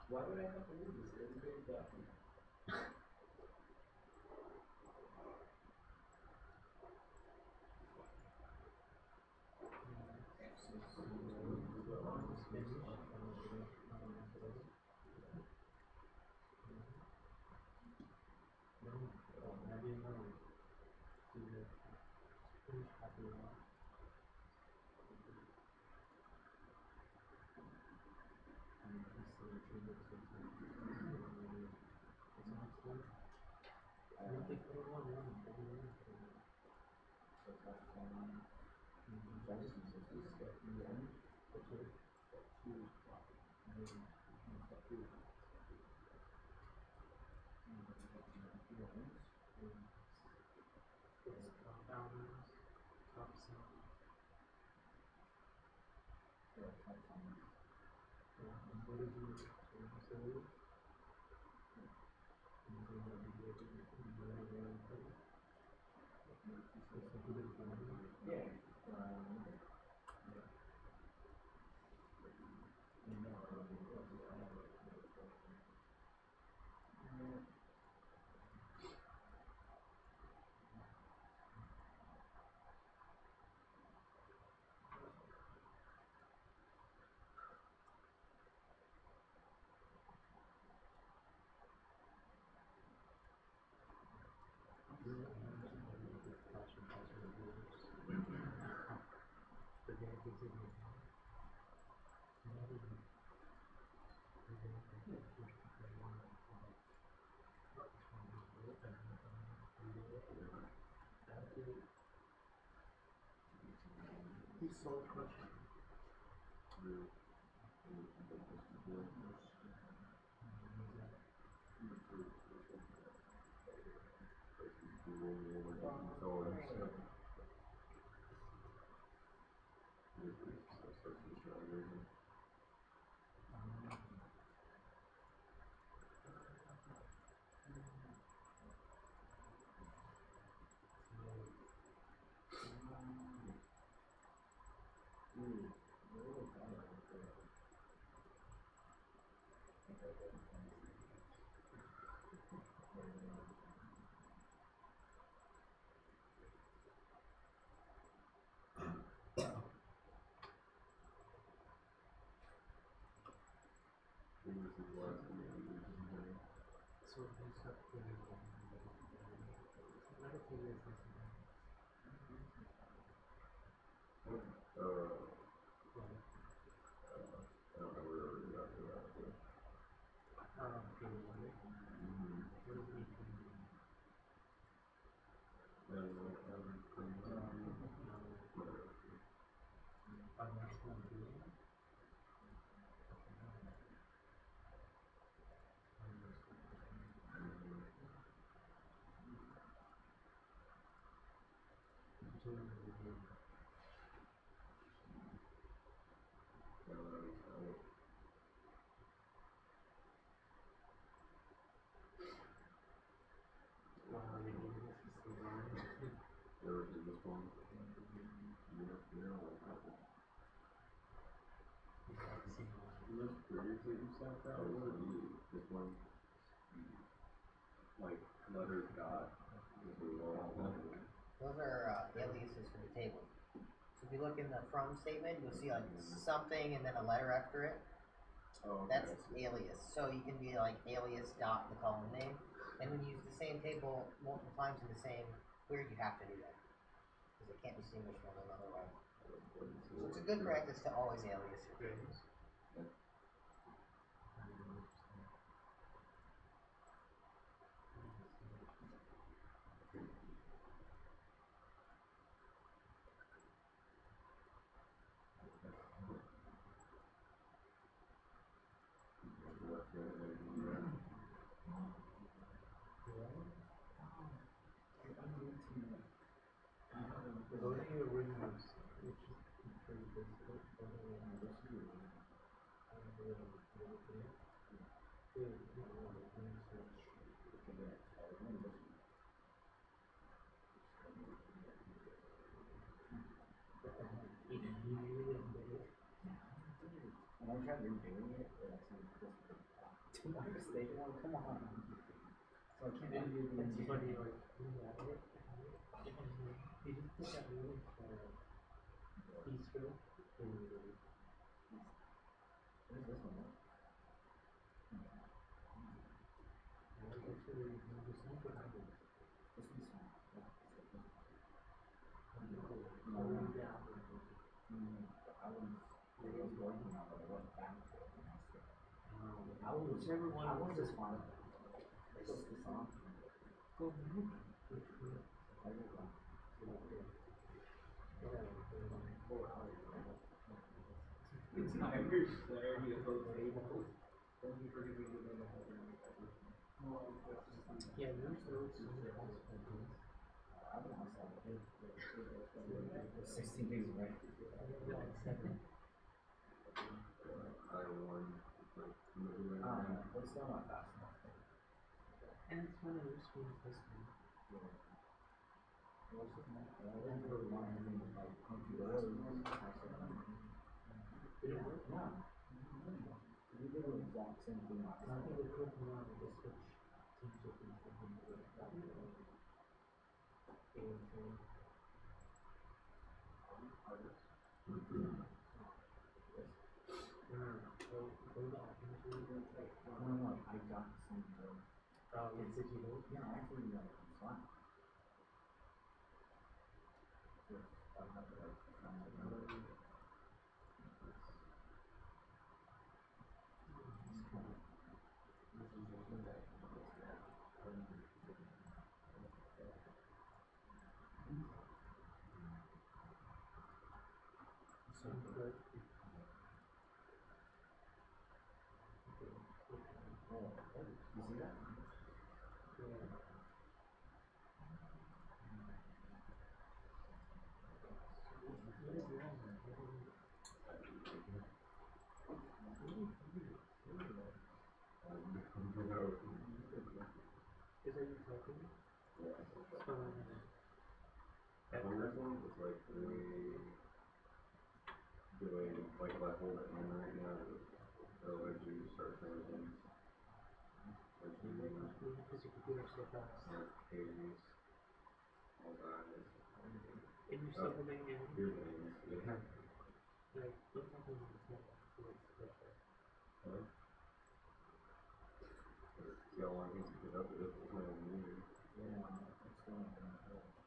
Why would I have to leave this? It's very dumb. Compounders, toxin. He's so crushed. Like letter dot. Those are aliases for the table. So if you look in the from statement, you'll see like something and then a letter after it. Oh, okay. That's alias. So you can be like alias dot the column name, and when you use the same table multiple times in the same query, you have to do that because it can't distinguish from another way. So it's a good practice to always alias your queries. I'm trying to doing it, but I see too much mistake. Come on. So I can't do it. It's funny, like, he just put that link Easter in What is this one? whichever one. I want this one. This is the song. It's not Yeah, there's those possibilities. 16 days, right? Like 7. I won, like, moving around. It's still not fast enough. And it's one of those games this time. I didn't really want anything like computer or Did it work? no. We did the exact same thing. I think it could more with the Switch team shipping for him. No, I got the same thing. Yes, did you know? Yeah, actually, it's fine. You see that? Is that you typing? Henderson is like really doing, like if I hold it in right now, it'll let you start everything. Like Because your computer's so fast. pages, all that. And you're still holding it. Here's the names, yeah. Like, don't talk about it. See how long it takes to get up to this, it's not even moving. Yeah, it's going downhill.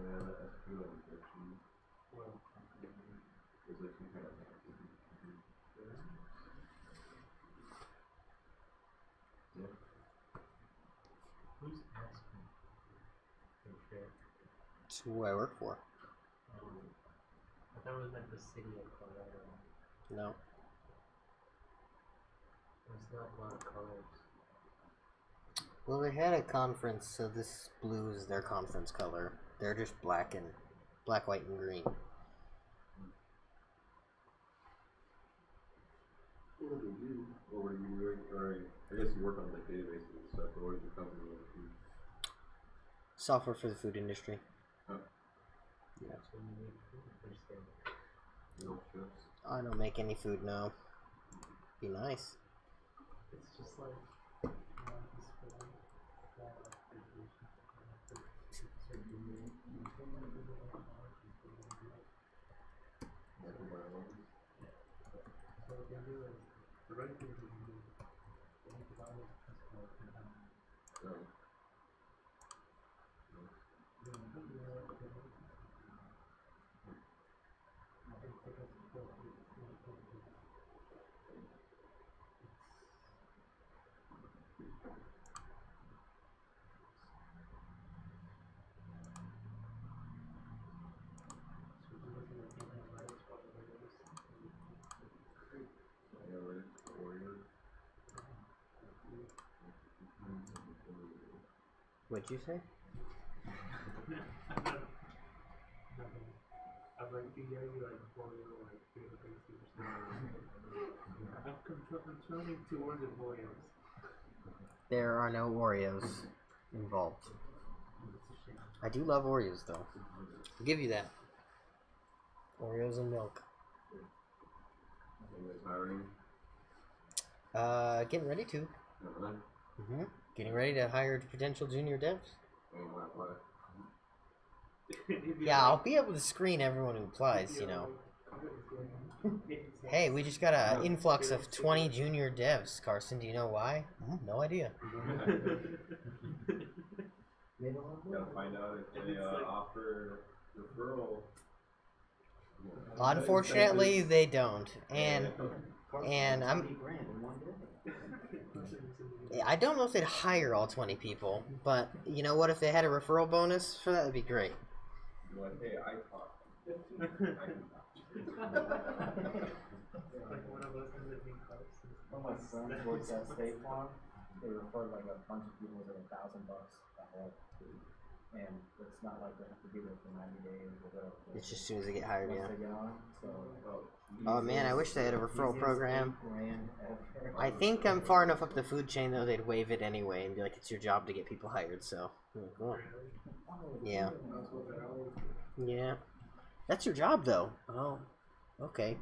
Yeah, that's true. Is there some kind of yeah. Who's asking? Okay. It's who I work for. I thought it was like the city of Colorado. No. There's not a lot of colors. Well, they had a conference, so this blue is their conference color. They're just black, white, and green. What did you do? Or were you doing? Or I guess you work on like databases and stuff. But what did your company do? Software for the food industry. Oh. Yeah. So you need food first thing. No chips. I don't make any food now. Be nice. It's just like this for them. Like a mile. So what they do is the right thing to do is they need to buy this customer from them. Oh. Yeah, right. Warrior. What'd you say? I'd like to hear you like Oreo, like feel tasty or something. I'm controlling two words of Oreos. There are no Oreos involved. I do love Oreos, though. I'll give you that. Oreos and milk. And it's hiring. Getting ready to. Uh-huh. Getting ready to hire potential junior devs. And what? Yeah, I'll be able to screen everyone who applies, you know. Hey, we just got an influx of 20 junior devs. Carson, do you know why? No idea. Gotta find out if they offer referral. Unfortunately, they don't. And I don't know if they'd hire all 20 people, but you know what? If they had a referral bonus for that, would be great. You're like, hey, I taught. Like one of us is living close. One of my friends works at State Farm. They referred like a bunch of people to $1,000 a head. And it's not like they have to be there for 90 days or whatever. It's just as soon as they get hired, Once yeah. they get on, so, Oh man, I wish they had a referral easiest program. $8,000 ever. I think I'm far enough up the food chain though they'd waive it anyway and be like, it's your job to get people hired. So, oh. Yeah, yeah. That's your job though. Oh, okay.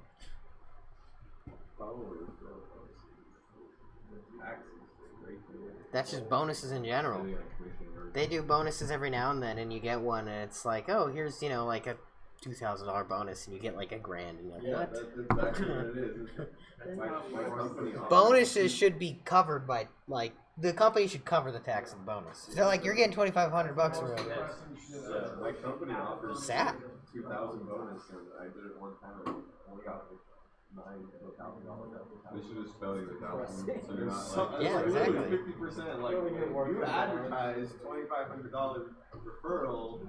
That's just bonuses in general. They do bonuses every now and then, and you get one, and it's like, oh, here's, you know, like a $2,000 bonus, and you get like $1,000, and you're like, Yeah, what? that's exactly what it is. My company offers- Bonuses should be covered by, like, the company should cover the tax and bonus. So, like, you're getting $2,500 for it. My company offers Sad. 2,000 bonus, and I did it one time. And only got like $9,000. They should just spell you 1,000, so you're not like Yeah, exactly. 50%. Like you advertised $2,500 referral,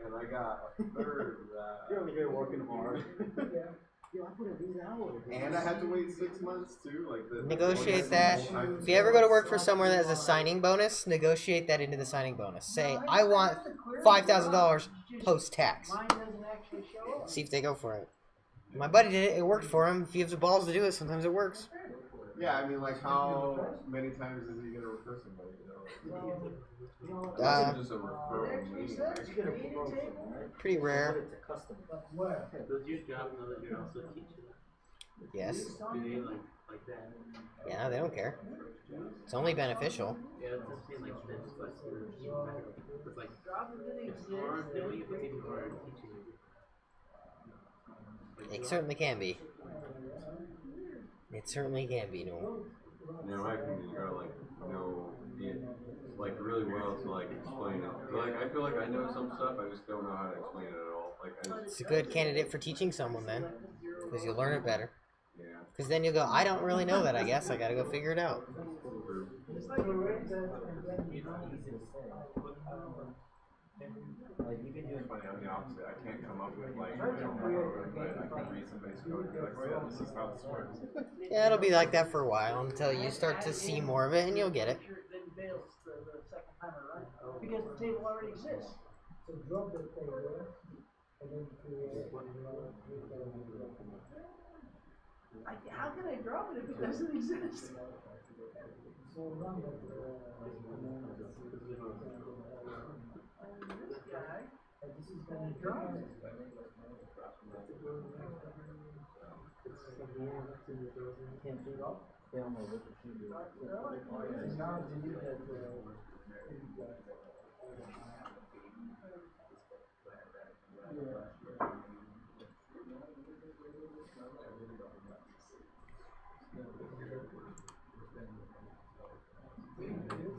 and I got a third of that. You're over here working hard. And I had to wait 6 months too. Like the Negotiate that. If you ever go to work for somewhere that has a signing bonus, negotiate that into the signing bonus. Say, I want $5,000 post-tax. Mine doesn't actually show up. See if they go for it. My buddy did it. It worked for him. If he has the balls to do it, sometimes it works. Yeah, I mean, like how many times is he gonna refer somebody? You know? Just a referral meeting. Pretty rare. It's a custom. Does your job know that you're also teaching? Yes. Do they like that? Yeah, they don't care. It's only beneficial. Yeah, that's what I'm saying, like this, but it's even better. It's like, it's hard doing it, but it's even harder teaching it. It certainly can be. It certainly can be, no. in my opinion, you gotta like know it like really well to like explain it. Like I feel like I know some stuff, I just don't know how to explain it at all. Like I just, It's a good candidate for teaching someone then, because you'll learn it better. yeah. Because then you'll go, I don't really know that. I guess I gotta go figure it out. It's like you read that and then you don't easy to say. Like you can do it. Funny, I'm the opposite. I can't come up with like I don't know, but I can read somebody's code and be like, oh yeah, this is how this works. Yeah, it'll be like that for a while until you start to see more of it, and you'll get it. Then fails the second time around, because the table already exists. So drop the table and then create. How can I drop it if it doesn't exist? So run that. This guy, This is and gonna it drops it. Can't do it. They don't know what to do. And now delete that.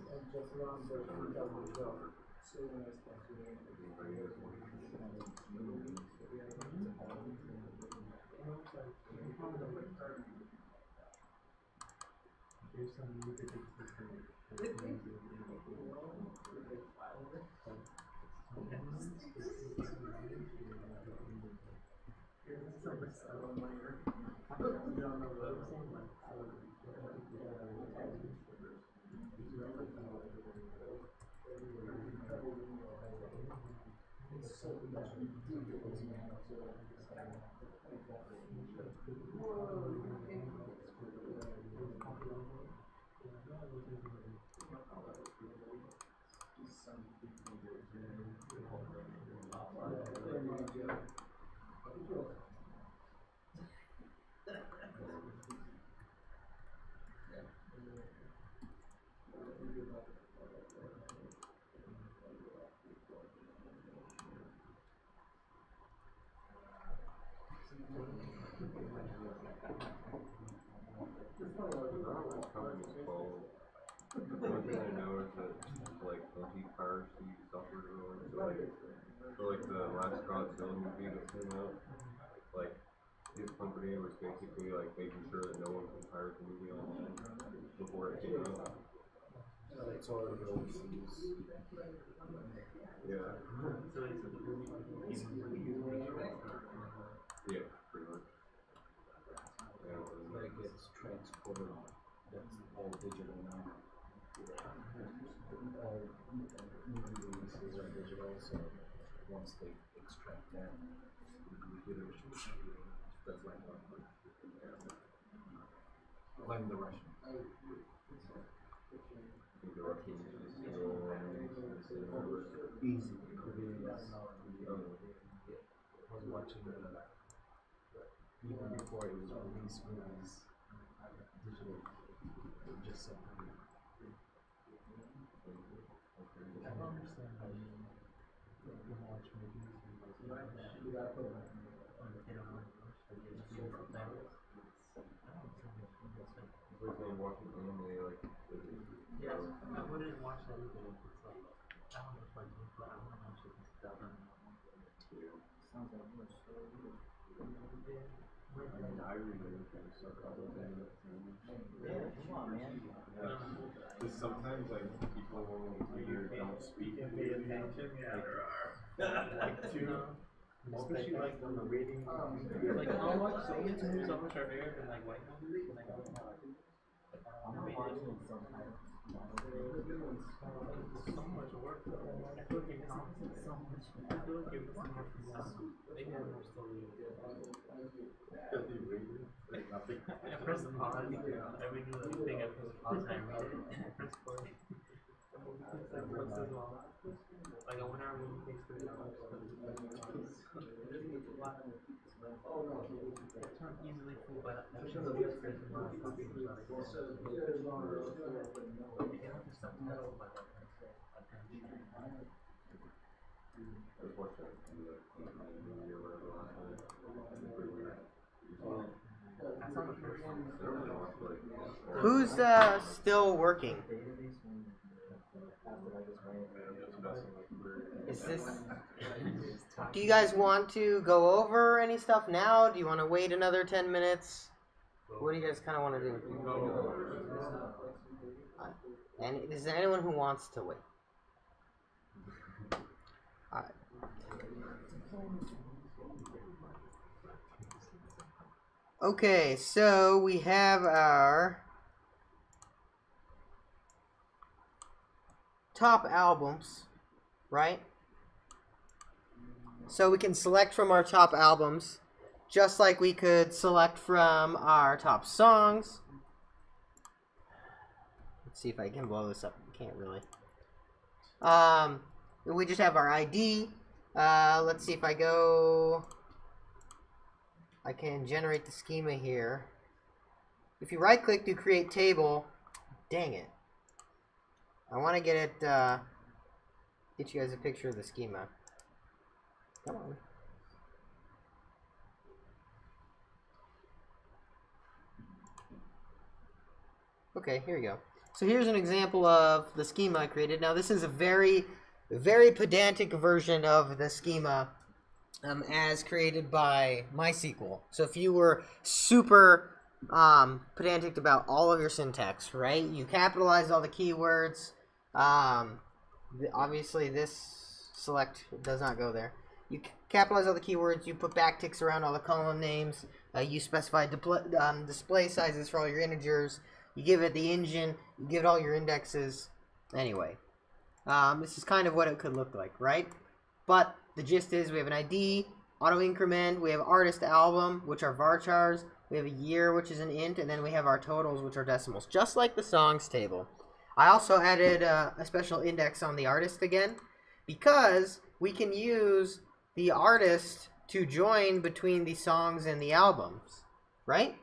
And just run the job. So One thing I know is that like anti-piracy software development, so like the last Godzilla movie that came out, like his company was basically like making sure that no one can pirate the movie online before it came out. It's already overseas. Yeah. So it's Yeah, pretty much. That gets transported. That's all digital now. All movie releases are digital, so once they extract that, the computers that's like blame the Russians. The Russians Easy. I was watching even before it was released movies digital, just so I don't understand how you can watch movies It's like watching anime, like yeah, I wouldn't watch that either if it's like I don't know if I do, but I want to watch it because it's done. Sounds like you're so weird. I read everything, so probably Yeah, come on, man. Because sometimes like people either don't speak and pay attention, like to. Especially like when the rating, like how much Soviet movies are much are better than like white movies. Like I'm not watching it sometimes. so much work. I feel like you're missing so much. I feel like you're missing more from this. Maybe I'm more slowly. I press the pause. Every new thing I press pause and I read it. I press play. The movie takes like once as long. Like a 1 hour movie takes 3 hours. I turn easily fooled by that. I'm sure the best person is not talking about it. You can have to subtitle by that. I was watching that movie or whatever last night. It's pretty weird. That's not the first one. I don't really want to like. Who's still working? Is this? Do you guys want to go over any stuff now? Do you want to wait another 10 minutes? What do you guys kind of want to do? And is there anyone who wants to wait? Alright. Okay, so we have our top albums, right? So we can select from our top albums, just like we could select from our top songs. Let's see if I can blow this up. Can't really. We just have our ID. Let's see if I go. I can generate the schema here. If you right click to create table, dang it. I want to get it, get you guys a picture of the schema. Come on. Okay, here we go. So here's an example of the schema I created. Now this is a very pedantic version of the schema as created by MySQL. So if you were super pedantic about all of your syntax, right? You capitalize all the keywords. Obviously this select does not go there. You capitalize all the keywords, you put backticks around all the column names, you specify display sizes for all your integers, you give it the engine, you give it all your indexes. Anyway, this is kind of what it could look like, right? But the gist is we have an ID, auto increment, we have artist album, which are varchars, we have a year, which is an int, and then we have our totals, which are decimals, just like the songs table. I also added a special index on the artist again, because we can use the artist to join between the songs and the albums, right?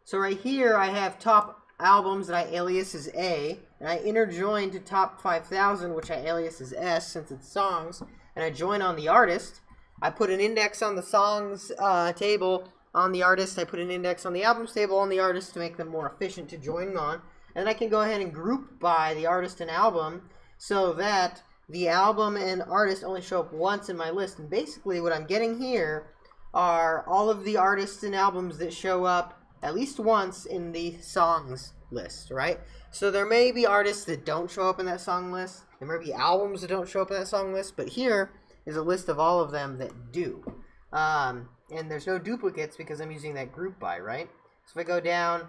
So right here I have top albums that I alias as A, and I interjoin to top 5,000, which I alias as S since it's songs, and I join on the artist. I put an index on the songs table on the artist, I put an index on the albums table on the artist to make them more efficient to join on, and then I can go ahead and group by the artist and album so that the album and artist only show up once in my list. And basically what I'm getting here are all of the artists and albums that show up at least once in the songs list, right? So there may be artists that don't show up in that song list. There may be albums that don't show up in that song list. But here is a list of all of them that do. And there's no duplicates because I'm using that group by, right? So if I go down,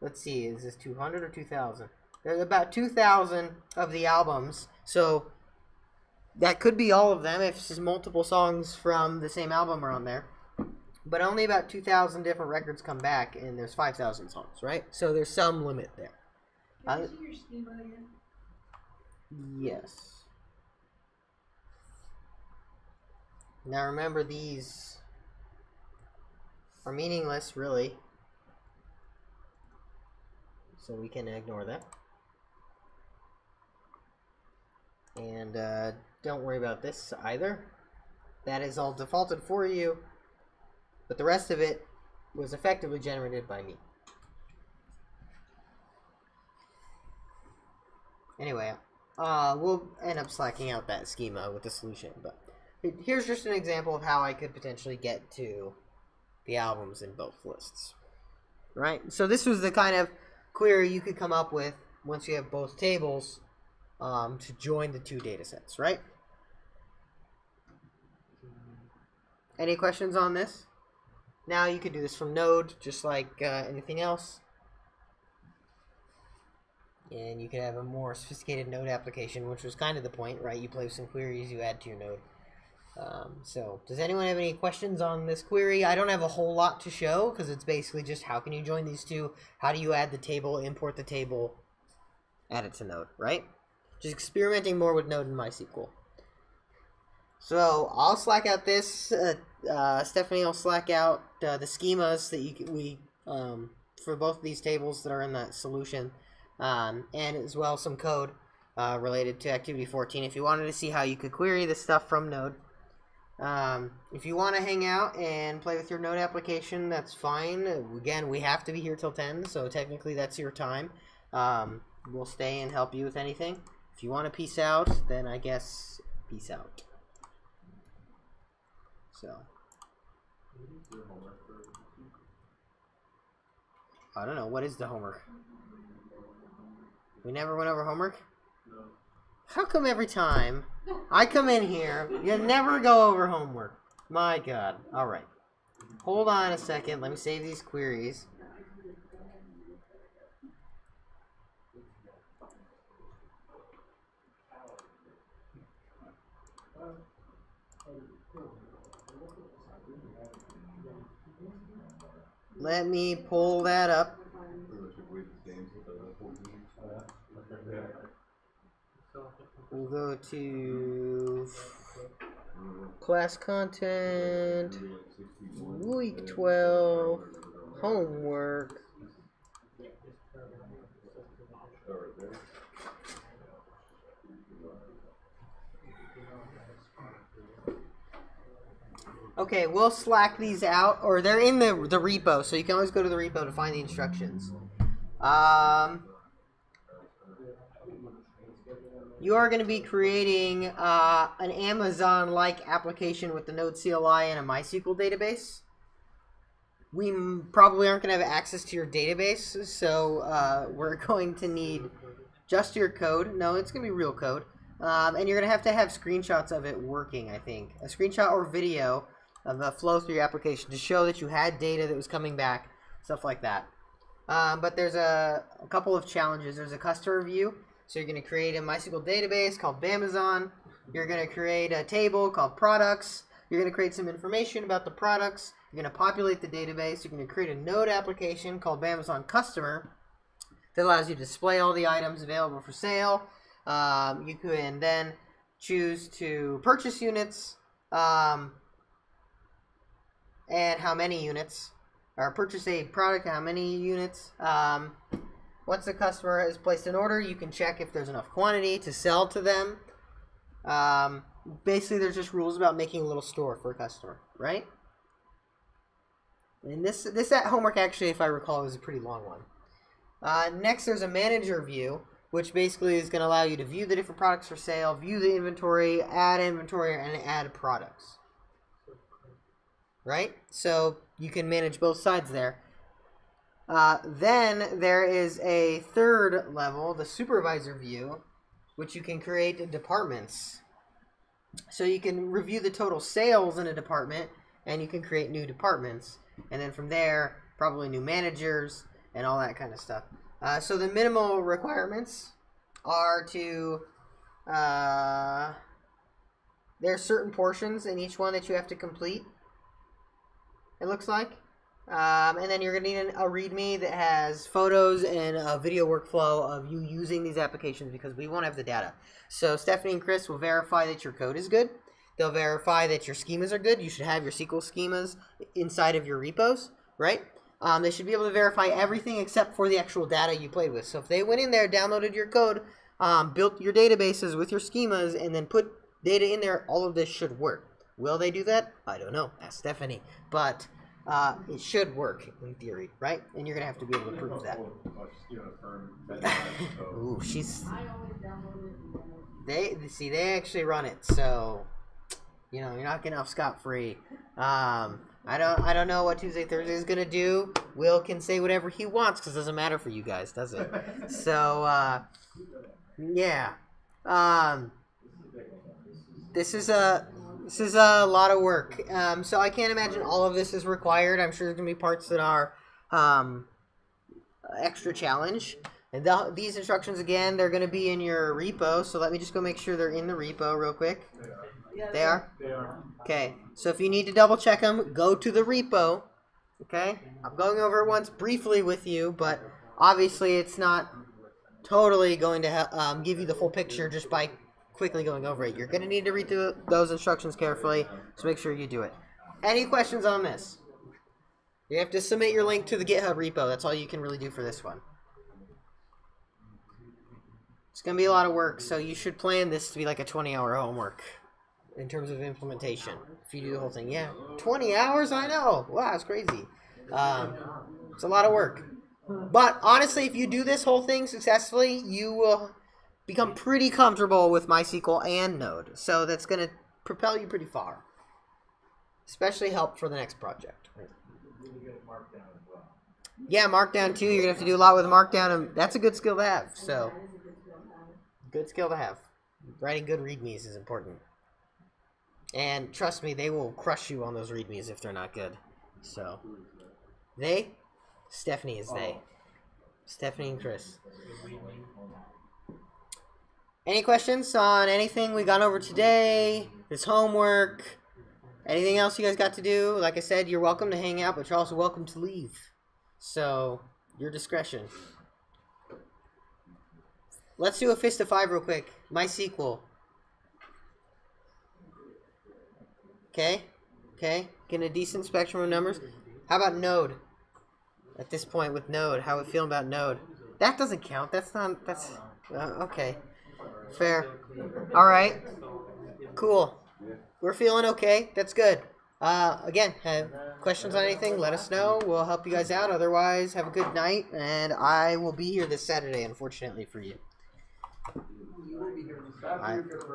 let's see, is this 200 or 2,000? There's about 2,000 of the albums. So that could be all of them if there's multiple songs from the same album are on there. But only about 2,000 different records come back, and there's 5,000 songs, right? So there's some limit there. Can you see your schema again? Yes. Now remember, these are meaningless, really. So we can ignore that. And don't worry about this either. That is all defaulted for you. But the rest of it was effectively generated by me. Anyway, we'll end up slacking out that schema with the solution. But here's just an example of how I could potentially get to the albums in both lists. Right? So this was the kind of query you could come up with once you have both tables to join the two data sets, right? Any questions on this? Now you could do this from Node, just like anything else. And you could have a more sophisticated Node application, which was kind of the point, right? You play with some queries, you add to your Node. So, does anyone have any questions on this query? I don't have a whole lot to show, because it's basically just how can you join these two? How do you add the table, import the table, add it to Node, right? Just experimenting more with Node and MySQL. So, I'll slack out this. Stephanie will slack out the schemas that for both of these tables that are in that solution. And as well some code related to Activity 14 if you wanted to see how you could query this stuff from Node. If you want to hang out and play with your Node application, that's fine. Again, we have to be here till 10, so technically that's your time. We'll stay and help you with anything. If you want to peace out, then I guess peace out. So, I don't know. What is the homework? We never went over homework? No. How come every time I come in here, you never go over homework? My God. All right. Hold on a second. Let me save these queries. Let me pull that up. We'll go to class content, week 12, homework. Okay, we'll Slack these out, or they're in the repo, so you can always go to the repo to find the instructions. You are going to be creating an Amazon-like application with the Node CLI and a MySQL database. We probably aren't going to have access to your database, so we're going to need just your code. No, it's going to be real code. And you're going to have screenshots of it working, I think. A screenshot or video of the flow through your application to show that you had data that was coming back, stuff like that. But there's a couple of challenges. There's a customer view. So you're going to create a MySQL database called Bamazon. You're going to create a table called products. You're going to create some information about the products. You're going to populate the database. You're going to create a Node application called Bamazon Customer that allows you to display all the items available for sale. You can then choose to purchase units and how many units, or purchase a product, how many units. Once the customer has placed an order, you can check if there's enough quantity to sell to them. Basically, there's just rules about making a little store for a customer, right? And this homework, actually, if I recall, was a pretty long one. Next, there's a manager view, which basically is going to allow you to view the different products for sale, view the inventory, and add products. Right? So you can manage both sides there. Then there is a third level, the supervisor view, which you can create in departments. So you can review the total sales in a department, and you can create new departments. And then from there, probably new managers and all that kind of stuff. So the minimal requirements are to, there are certain portions in each one that you have to complete, it looks like. And then you're going to need a README that has photos and a video workflow of you using these applications, because we won't have the data. So Stephanie and Chris will verify that your code is good. They'll verify that your schemas are good. You should have your SQL schemas inside of your repos, right? They should be able to verify everything except for the actual data you played with. So if they went in there, downloaded your code, built your databases with your schemas, and then put data in there, all of this should work. Will they do that? I don't know. Ask Stephanie. But it should work in theory, right? And you're gonna have to be able to prove that. Ooh, she's. They actually run it, so you know you're not getting off scot-free. I don't know what Tuesday Thursday is gonna do. Will can say whatever he wants because it doesn't matter for you guys, does it? So yeah. This is a lot of work. So I can't imagine all of this is required. I'm sure there's going to be parts that are extra challenge. And these instructions, again, they're going to be in your repo. So let me just go make sure they're in the repo real quick. They are? They are. Okay. So if you need to double check them, go to the repo. Okay? I'm going over it once briefly with you, but obviously it's not totally going to give you the full picture just by quickly going over it. You're going to need to read through those instructions carefully, so make sure you do it. Any questions on this? You have to submit your link to the GitHub repo. That's all you can really do for this one. It's going to be a lot of work, so you should plan this to be like a 20-hour homework. in terms of implementation. If you do the whole thing, yeah, 20 hours. I know. Wow, it's crazy. It's a lot of work. But honestly, if you do this whole thing successfully, you will become pretty comfortable with MySQL and Node. So that's going to propel you pretty far. Especially help for the next project. Yeah, Markdown too. You're going to have to do a lot with Markdown, and that's a good skill to have. So, good skill to have. Writing good readmes is important. And trust me, they will crush you on those readmes if they're not good. So, they? Stephanie is they. Stephanie and Chris. Any questions on anything we gone over today? This homework? Anything else you guys got to do? Like I said, you're welcome to hang out, but you're also welcome to leave. So, your discretion. Let's do a fist of 5 real quick. MySQL. Okay? Okay? Getting a decent spectrum of numbers. How about Node? At this point with Node, how are we feeling about Node? That doesn't count. That's not, that's, okay. Fair. Alright. Cool. We're feeling okay. That's good. Again, have questions on anything, let us know. We'll help you guys out. Otherwise, have a good night. And I will be here this Saturday, unfortunately for you. You will be here this Saturday.